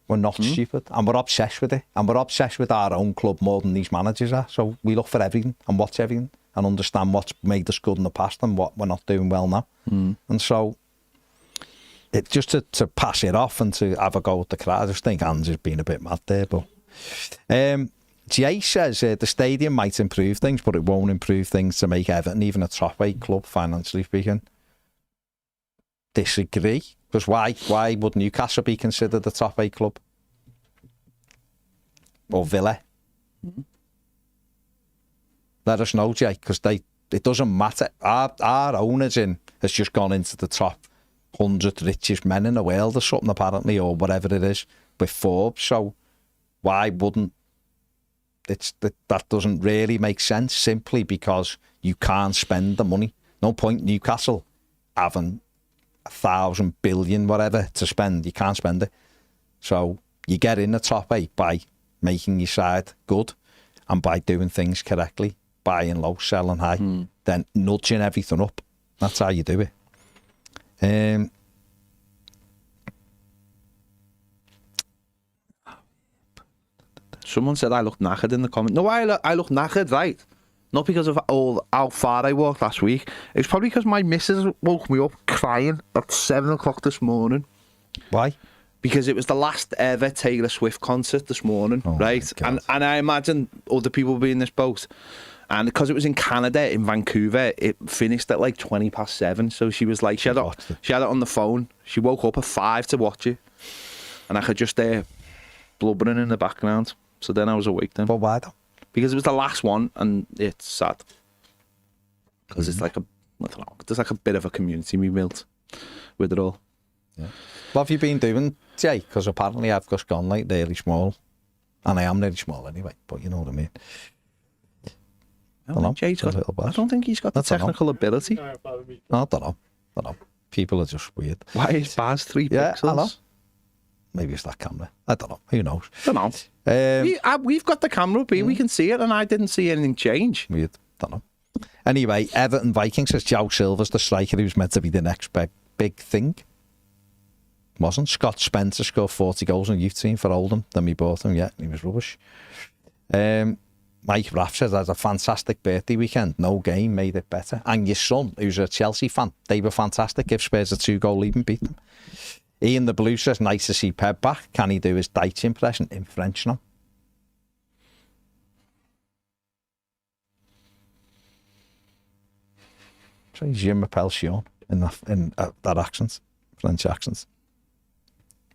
we're not stupid, and we're obsessed with it, and we're obsessed with our own club more than these managers are. So we look for everything and watch everything and understand what's made us good in the past and what we're not doing well now. And so it just to pass it off and to have a go at the crowd. I just think Hans has been a bit mad there. But Jay says the stadium might improve things, but it won't improve things to make Everton even a top 8 club, financially speaking. Disagree. Because why would Newcastle be considered a top 8 club? Or Villa? Let us know, Jay, because it doesn't matter. Our owners has just gone into the top 100 richest men in the world or something, apparently, or whatever it is, with Forbes. So why wouldn't that doesn't really make sense, simply because you can't spend the money. No point Newcastle having 1,000 billion whatever to spend. You can't spend it. So you get in the top 8 by making your side good and by doing things correctly, buying low, selling high, then nudging everything up. That's how you do it. Someone said I looked knackered in the comment. No, I look knackered, right? Not because of how far I walked last week. It's probably because my missus woke me up crying at 7 o'clock this morning. Why? Because it was the last ever Taylor Swift concert this morning, right? And I imagine other people will be in this boat. And because it was in Canada, in Vancouver, it finished at like 7:20. So she was like, she had it on the phone. She woke up at 5 to watch it. And I could just hear blubbering in the background. So then I was awake then. But why though? Because it was the last one, and it's sad. Because it's like I don't know, there's like a bit of a community we built with it all. Yeah. What have you been doing, Jay? Because apparently I've just gone like really small. And I am really small anyway, but you know what I mean. I don't think he's got the technical ability. I don't know. People are just weird. Why is Baz 3 pixels? I know. Maybe it's that camera. I don't know. Who knows? Don't know. We've got the camera up here. We can see it, and I didn't see anything change. Weird. Don't know. Anyway, Everton Vikings says Joe Silva's the striker who's meant to be the next big thing. Wasn't. Scott Spencer scored 40 goals in the youth team for Oldham. Then we bought him. Yeah, he was rubbish. Mike Raff says that's a fantastic birthday weekend. No game made it better. And your son, who's a Chelsea fan, they were fantastic. Give Spurs a 2-goal lead and beat them. Ian the Blue says, nice to see Pep back. Can he do his Dyche impression in French now? So Je m'appelle Sean in that accent, French accent.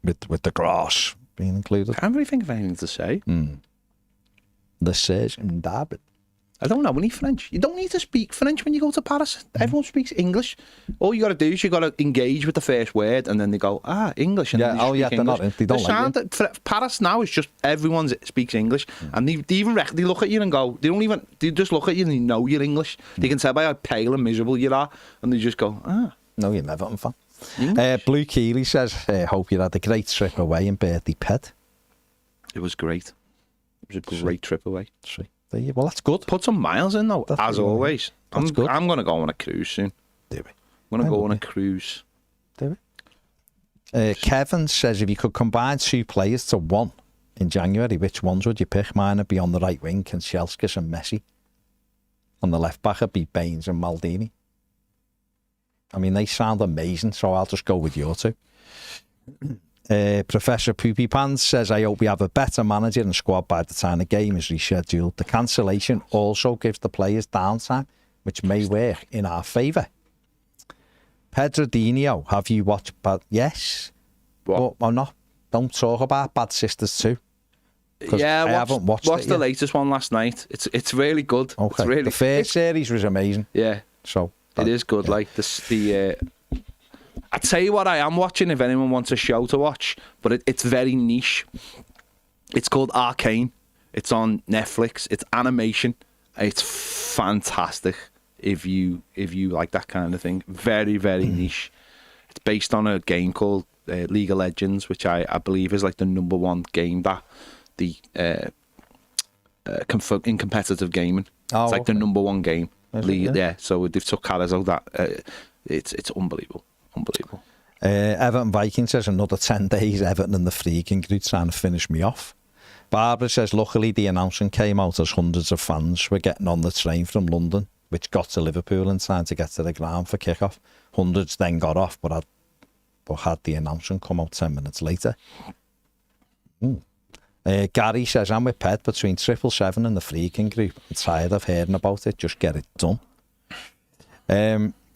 With the grass being included. I can't really think of anything to say. The Serge and David. I don't know any French. You don't need to speak French when you go to Paris. Everyone speaks English. All you got to do is you got to engage with the first word, and then they go, English. And Yeah, then they speak they're English. not. They don't like it. Paris now is just everyone speaks English, and they even they look at you and go. They just look at you and they know you're English. They can tell by how pale and miserable you are, and they just go, No, you're never fan. Blue Keeley says, hope you had a great trip away in Bertie Ped. It was great. It was a great trip away. Sweet. Well, that's good. Put some miles in though, as always. That's good. I'm going to go on a cruise soon. Do we? I'm going to go on a cruise. Do we? Kevin says, if you could combine 2 players to 1 in January, which ones would you pick? Mine would be on the right wing, Kanchelskis and Messi. On the left back, it'd be Baines and Maldini. I mean, they sound amazing, so I'll just go with your 2. Professor Poopy Pants says, I hope we have a better manager and squad by the time the game is rescheduled. The cancellation also gives the players downtime, which may work in our favour. Pedro Dino, have you watched Yes. What? But I'm not. Don't talk about Bad Sisters 2. Yeah, I haven't watched it the yet. latest one last night. It's really good. Okay. It's really, the first series was amazing. Yeah. So it is good. Yeah. Like I tell you what I am watching if anyone wants a show to watch, but it's very niche. It's called Arcane. It's on Netflix. It's animation. It's fantastic if you like that kind of thing. Very, very niche. It's based on a game called League of Legends, which I believe is like the #1 game that the in competitive gaming. It's like the #1 game. Yeah, so they've took colours out that. It's unbelievable. Unbelievable. Everton Viking says another 10 days. Everton and the Friedkin group trying to finish me off. Barbara says, luckily the announcement came out as hundreds of fans were getting on the train from London, which got to Liverpool in time to get to the ground for kick-off. Hundreds then got off, but had the announcement come out 10 minutes later. Gary says, I'm with Ped between 777 and the Friedkin group. I'm tired of hearing about it. Just get it done.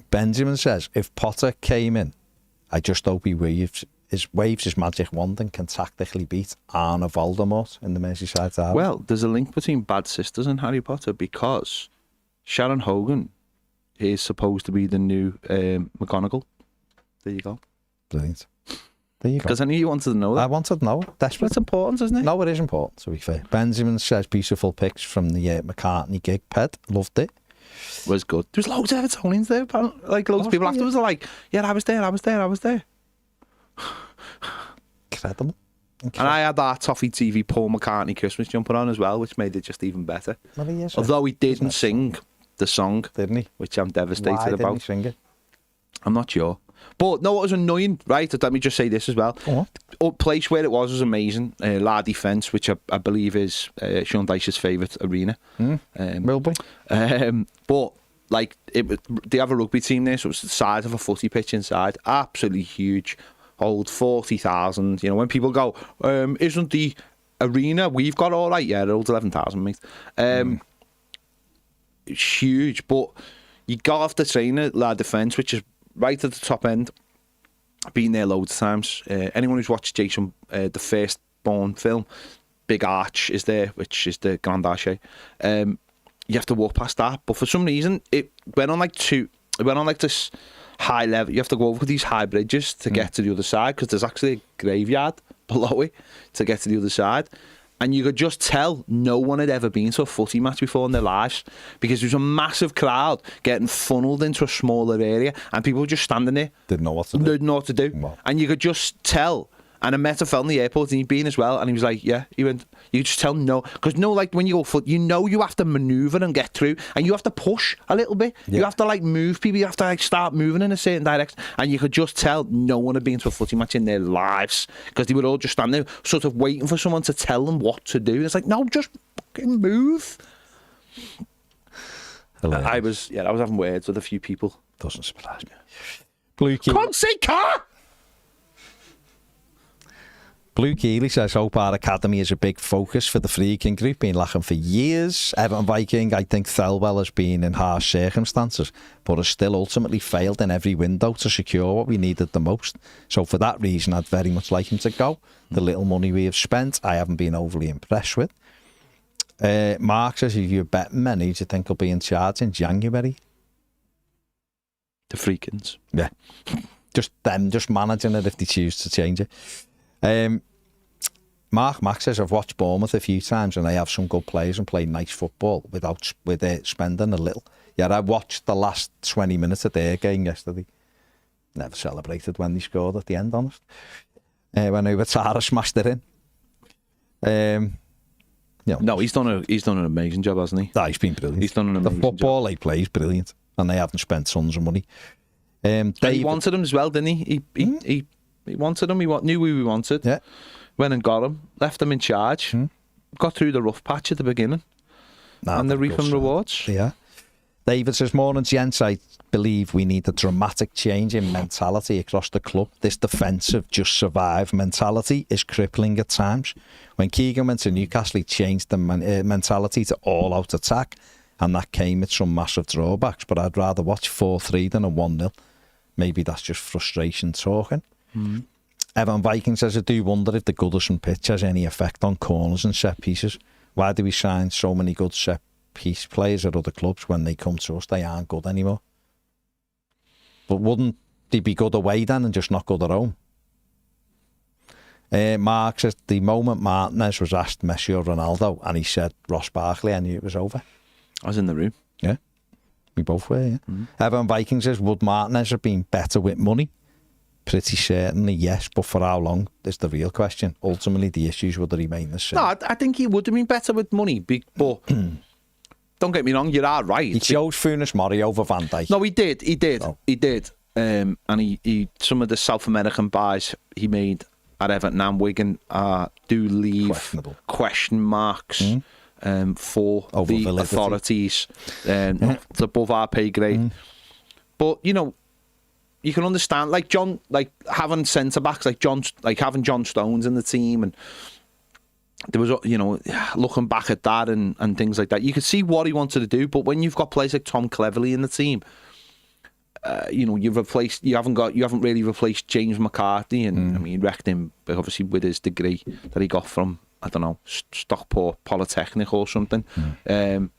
Benjamin says, if Potter came in, I just hope he waves his magic wand and can tactically beat Arna Voldemort in the Merseyside derby. Well, there's a link between Bad Sisters and Harry Potter because Sharon Hogan is supposed to be the new McGonagall. There you go. Brilliant. There you go. Because I knew you wanted to know that. I wanted to know. Desperate. It's important, isn't it? No, it is important, to be fair. Benjamin says, beautiful pics from the McCartney gig. Ped, loved it. Was good. There was loads of Evertonians there, like loads of people afterwards are like, yeah, I was there. Incredible. And I had that Toffee TV Paul McCartney Christmas jumper on as well, which made it just even better. Well, he is, although he didn't sing the song, didn't he? Which I'm devastated Why about. Didn't he sing it? I'm not sure. But no, what was annoying, right? Let me just say this as well. The place where it was amazing. La Defense, which I believe is Sean Dyche's favourite arena. Will be. But like, they have a rugby team there, so it's the size of a footy pitch inside. Absolutely huge. Hold 40,000. You know, when people go, isn't the arena we've got all right? Yeah, it holds 11,000, mate. It's huge, but you got off the train at La Defense, which is right at the top end. I've been there loads of times. Anyone who's watched Jason, the first Bourne film, Big Arch is there, which is the Grand Arche. You have to walk past that, but for some reason it went on like this high level. You have to go over these high bridges to get to the other side, because there's actually a graveyard below it to get to the other side. And you could just tell no one had ever been to a footy match before in their lives, because there was a massive crowd getting funneled into a smaller area, and people were just standing there. Didn't know what to do. Wow. And you could just tell. And I met a fella in the airport, and he'd been as well, and he was like, yeah. He went, you just tell no. Because like when you go foot, you know you have to manoeuvre and get through, and you have to push a little bit. Yeah. You have to like move people, you have to like start moving in a certain direction, and you could just tell no one had been to a footy match in their lives, because they were all just standing there sort of waiting for someone to tell them what to do. And it's like, no, just fucking move. I was having words with a few people. Doesn't surprise me. Blue Key. Can't say car! Blue Keeley says, hope our academy is a big focus for the Friedkin group, been lacking for years. Everton Viking, I think Thelwell has been in harsh circumstances, but has still ultimately failed in every window to secure what we needed the most. So for that reason, I'd very much like him to go. The little money we have spent, I haven't been overly impressed with. Mark says, if you're betting men, who do you think will be in charge in January? The Friedkins. Yeah. Just them, just managing it if they choose to change it. Mark Max says, I've watched Bournemouth a few times and they have some good players and play nice football with spending a little. Yeah, I watched the last 20 minutes of their game yesterday. Never celebrated when they scored at the end, honest. When Ubatara smashed it in. No, he's done an amazing job, hasn't he? He's been brilliant. He's done an amazing job. The football job. he plays brilliant, and they haven't spent tons of money. He wanted him as well, didn't he? He wanted him. He knew who he wanted. Yeah. Went and got him. Left him in charge. Got through the rough patch at the beginning. And the reaping rewards. Yeah. David says, morning gents, I believe we need a dramatic change in mentality across the club. This defensive, just survive mentality is crippling at times. When Keegan went to Newcastle, he changed the mentality to all-out attack, and that came with some massive drawbacks, but I'd rather watch 4-3 than a 1-0. Maybe that's just frustration talking. Evan Viking says, I do wonder if the Goodison pitch has any effect on corners and set pieces. Why do we sign so many good set piece players at other clubs? When they come to us, they aren't good anymore? But wouldn't they be good away then and just not good at home? Mark says, the moment Martinez was asked Messi or Ronaldo and he said Ross Barkley, I knew it was over. I was in the room. Yeah, we both were, yeah. Evan Viking says, would Martinez have been better with money? Pretty certainly, yes, but for how long is the real question. Ultimately, the issues would remain the same. No, I think he would have been better with money, but don't get me wrong, you are right. He chose Funes Mori over Van Dijk. No, he did. And he some of the South American buys he made at Everton and Wigan do leave question marks for over the validity. Authorities. It's above our pay grade. But, you know, you can understand, like having centre backs, having John Stones in the team, and there was, you know, looking back at that and things like that, you could see what he wanted to do. But when you've got players like Tom Cleverley in the team, you know, you haven't really replaced James McCarthy, and I mean, he wrecked him obviously with his degree that he got from, I don't know, Stockport Polytechnic or something. You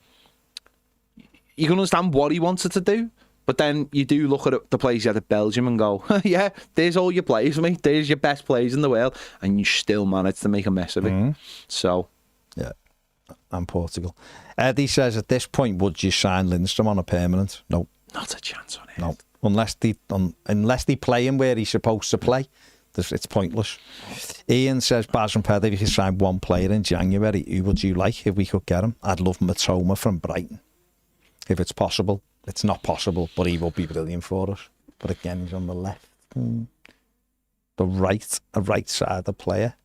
can understand what he wanted to do. But then you do look at the players you had at Belgium and go, yeah, there's all your players, mate. There's your best players in the world. And you still manage to make a mess of it. So. Yeah. And Portugal. Eddie says, at this point, would you sign Lindstrom on a permanent? No. Not a chance on it. No. Unless they play him where he's supposed to play, it's pointless. Ian says, Baz and Pedro, if you could sign one player in January, who would you like if we could get him? I'd love Matoma from Brighton. If it's possible. It's not possible, but he will be brilliant for us. But again, he's on the left. The right side of player.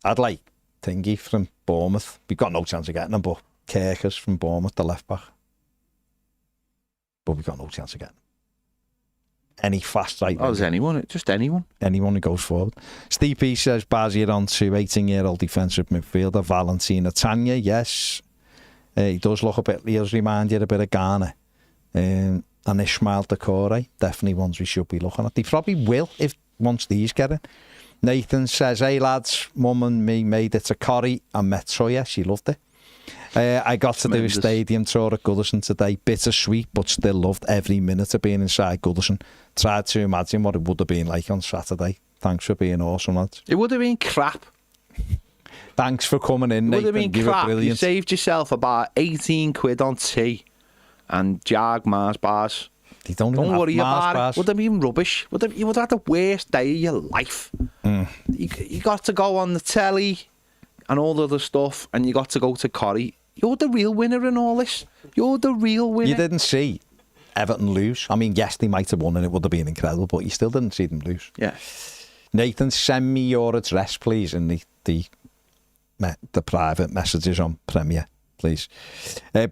I'd like Thingy from Bournemouth. We've got no chance of getting him, but Kerkers from Bournemouth, the left back. But we've got no chance of getting him. Any fast right. Oh, there's anyone, just anyone. Anyone who goes forward. Steve P says, Baz, you're on to 18-year-old defensive midfielder Valentina Tanya. Yes. He does look a bit, he does remind you a bit of Ghana. And Ishmael Decore, definitely ones we should be looking at. They probably will if once these get it. Nathan says, hey lads, Mum and me made it to Corrie and met Soya. She loved it. I got to do a stadium tour at Goodison today. Bittersweet, but still loved every minute of being inside Goodison. Tried to imagine what it would have been like on Saturday. Thanks for being awesome, lads. It would have been crap. Thanks for coming in, Nathan. It would have been crap. You saved yourself about 18 quid on tea and Jag Mars bars. Don't worry about it. Would have been rubbish. You would have had the worst day of your life. You got to go on the telly and all the other stuff, and you got to go to Corrie. You're the real winner in all this. You're the real winner. You didn't see Everton lose. I mean, yes, they might have won and it would have been incredible, but you still didn't see them lose. Yeah. Nathan, send me your address, please, in the private messages on Premier, please.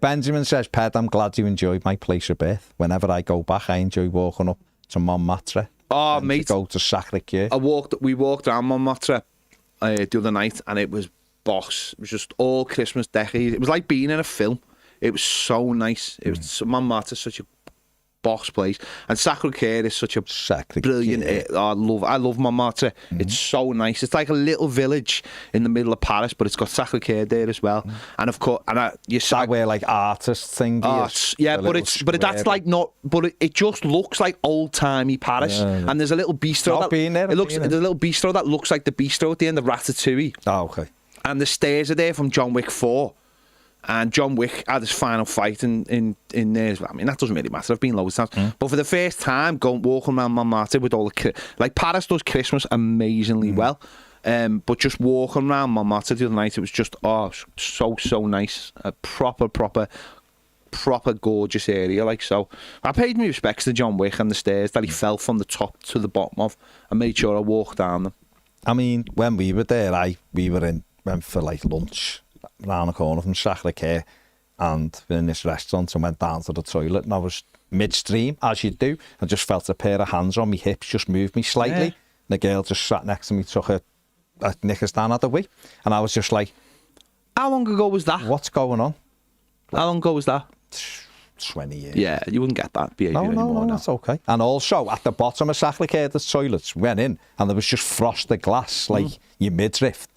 Benjamin says, Ped, I'm glad you enjoyed my place of birth. Whenever I go back, I enjoy walking up to Montmartre. Oh, mate. To go to Sacré-Cœur. We walked around Montmartre the other night, and it was boss. It was just all Christmas decorated. It was like being in a film. It was so nice. Montmartre's such a boss place. And Sacré-Cœur is such a Sacré-Cœur. brilliant. I love Montmartre. It's so nice. It's like a little village in the middle of Paris, but it's got Sacré-Cœur there as well. And of course, that where like artist thing is. Yeah, but that's like not. But it just looks like old timey Paris. And there's a little bistro. There's a little bistro that looks like the bistro at the end of Ratatouille. Oh, okay. And the stairs are there from John Wick 4. And John Wick had his final fight in there. I mean, that doesn't really matter. I've been loads of times. But for the first time, walking around Montmartre with all the... Like, Paris does Christmas amazingly well. But just walking around Montmartre the other night, it was just, so nice. A proper gorgeous area. Like, so I paid my respects to John Wick and the stairs that he fell from the top to the bottom of, and made sure I walked down them. I mean, when we were there, went for like lunch round the corner from Sacré-Cœur, and we're in this restaurant and went down to the toilet, and I was midstream, as you do. I just felt a pair of hands on my hips just moved me slightly. And the girl just sat next to me, took her knickers down out the way, and I was just like, how long ago was that? What's going on? How long ago was that? 20 years. Yeah, you wouldn't get that behaviour anymore. No, now. that's okay. And also, at the bottom of Sacré-Cœur, the toilets went in, and there was just frosted glass, like your midriff.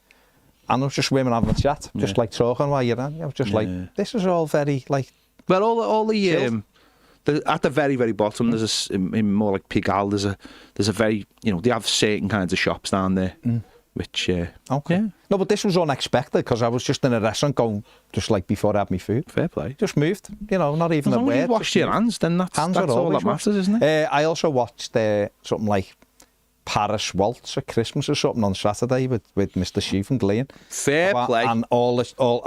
And there was just women having a chat, just like talking while you're in. I was just like, this is all very, like... Well, all the at the very, very bottom, there's in more like Pigalle, there's a very, they have certain kinds of shops down there, which... okay. Yeah. No, but this was unexpected, because I was just in a restaurant going, just like before I had my food. Fair play. Just moved, not even as a long word. As you washed your hands, then that's all that matters, isn't it? I also watched something like Paris Waltz at Christmas or something on Saturday with Mr. Shee from Glean. Fair play. And all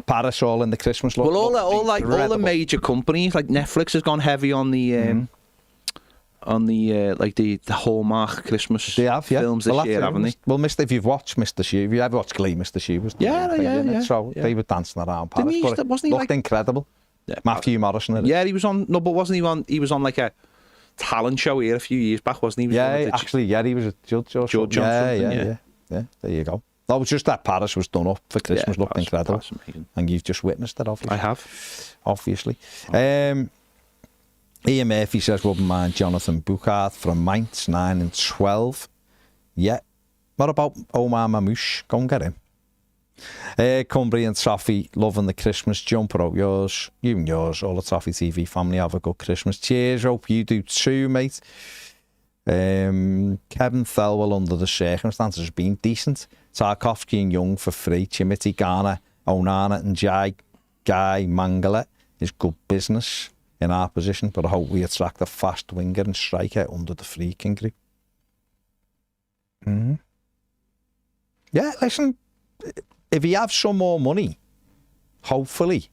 Paris all in the Christmas look. Well, all the major companies, like Netflix has gone heavy on the... on the like the Hallmark Christmas films this year, haven't they? Well, if you've watched Mr. Shee, if you ever watched Glee, Mr. Shee was so they were dancing around Paris. Wasn't he looked incredible. Yeah, Matthew Morrison. Yeah, he was on. No, but wasn't he on? He was on like a talent show here a few years back, wasn't he? He was a judge or something. Yeah. There you go. That was just that Paris was done up for Christmas, looked incredible. And you've just witnessed it, obviously. I have. Obviously. Ian Murphy says, wouldn't mind Jonathan Bouchard from Mainz, 9 and 12. Yeah. What about Omar Mamouche? Go and get him. Cumbrian Toffee, loving the Christmas jumper. Out yours, you and yours, all the Toffee TV family have a good Christmas. Cheers, hope you do too, mate. Kevin Thelwell, under the circumstances, has been decent. Tarkovsky and Young for free. Chimiti, Garner, Onana and Guy Mangala is good business in our position, but I hope we attract a fast winger and striker under the Friedkin group. Yeah, listen, if you have some more money, hopefully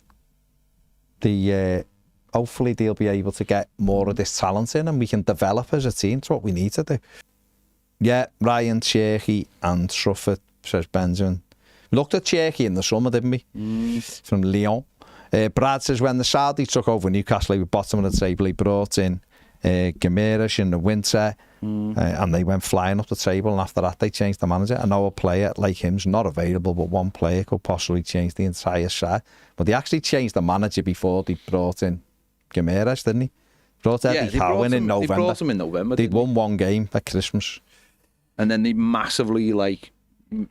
they'll be able to get more of this talent in and we can develop as a team. It's what we need to do. Yeah, Ryan, Cherky and Trufford, says Benjamin. We looked at Cherky in the summer, didn't we? From Lyon. Brad says, when the Saudis took over Newcastle, he was bottom of the table. He brought in Gamerish in the winter and they went flying up the table, and after that they changed the manager. I know a player like him's not available, but one player could possibly change the entire side. But they actually changed the manager before they brought in Gamerish, didn't he? Brought Eddie Howe in November. They brought him in November. They'd won one game at Christmas. And then they massively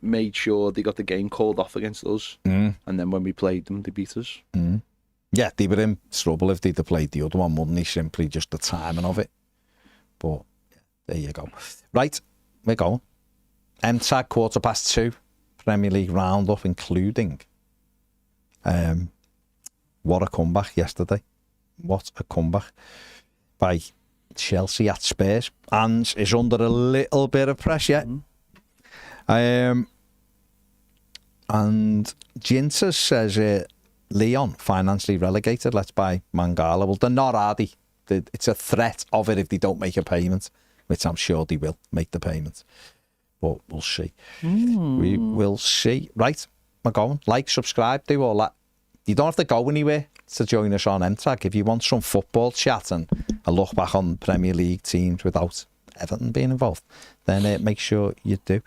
made sure they got the game called off against us. And then when we played them, they beat us. Yeah, they were in trouble if they'd have played the other one, wouldn't they? Simply just the timing of it. But there you go. Right, we're going. MTAG 2:15, Premier League roundup, including what a comeback yesterday. What a comeback by Chelsea at Spurs. Ange is under a little bit of pressure. And Ginter says Leon financially relegated. Let's buy Mangala. Well, they're not, are they? It's a threat of it if they don't make a payment, which I'm sure they will make the payment. But we'll see. We will see. Right, we're going. Like, subscribe, do all that. You don't have to go anywhere to join us on MTAG. If you want some football chat and a look back on Premier League teams without Everton being involved, then make sure you do.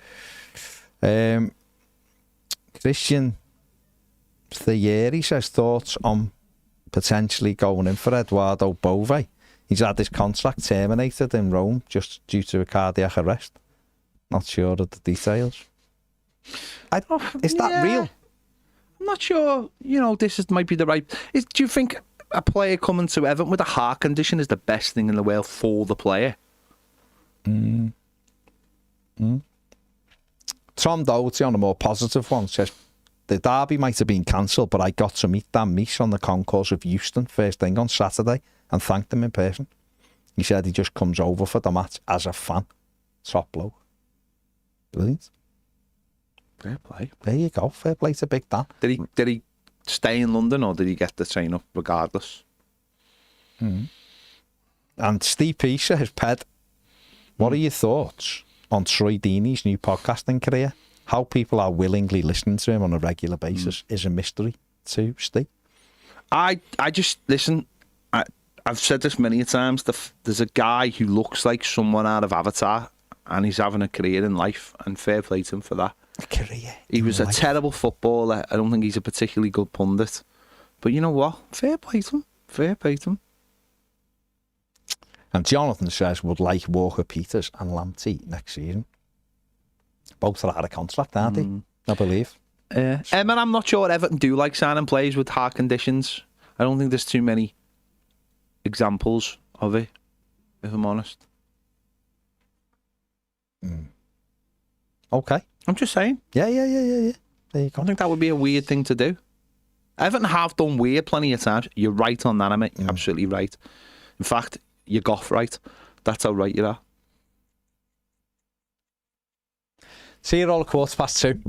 Christian Thierry says thoughts on potentially going in for Eduardo Bove. He's had his contract terminated in Rome just due to a cardiac arrest. Not sure of the details. Is that real? I'm not sure. Might be the right. Do you think a player coming to Everton with a heart condition is the best thing in the world for the player? Tom Doherty, on a more positive one, says the derby might have been cancelled, but I got to meet Dan Meese on the concourse of Euston first thing on Saturday and thanked him in person. He said he just comes over for the match as a fan. Top bloke. Brilliant. Fair play. There you go. Fair play to Big Dan. Did he stay in London or did he get the train up regardless? And Steve Peace, his ped, what are your thoughts on Troy Deeney's new podcasting career? How people are willingly listening to him on a regular basis is a mystery to Steve. I just listen. I've said this many times. There's a guy who looks like someone out of Avatar, and he's having a career in life, and fair play to him for that. A career. He was a terrible footballer. I don't think he's a particularly good pundit, but you know what? Fair play to him. Fair play to him. And Jonathan says would like Walker Peters and Lamptey next season. Both are out of contract, aren't they? I believe. And I'm not sure Everton do like signing players with heart conditions. I don't think there's too many examples of it, if I'm honest. Okay. I'm just saying. Yeah. There you go. I don't think that would be a weird thing to do. Everton have done weird plenty of times. You're right on that, mate. Absolutely right. In fact, you're Goff right. That's how right you are. See you all at 2:15.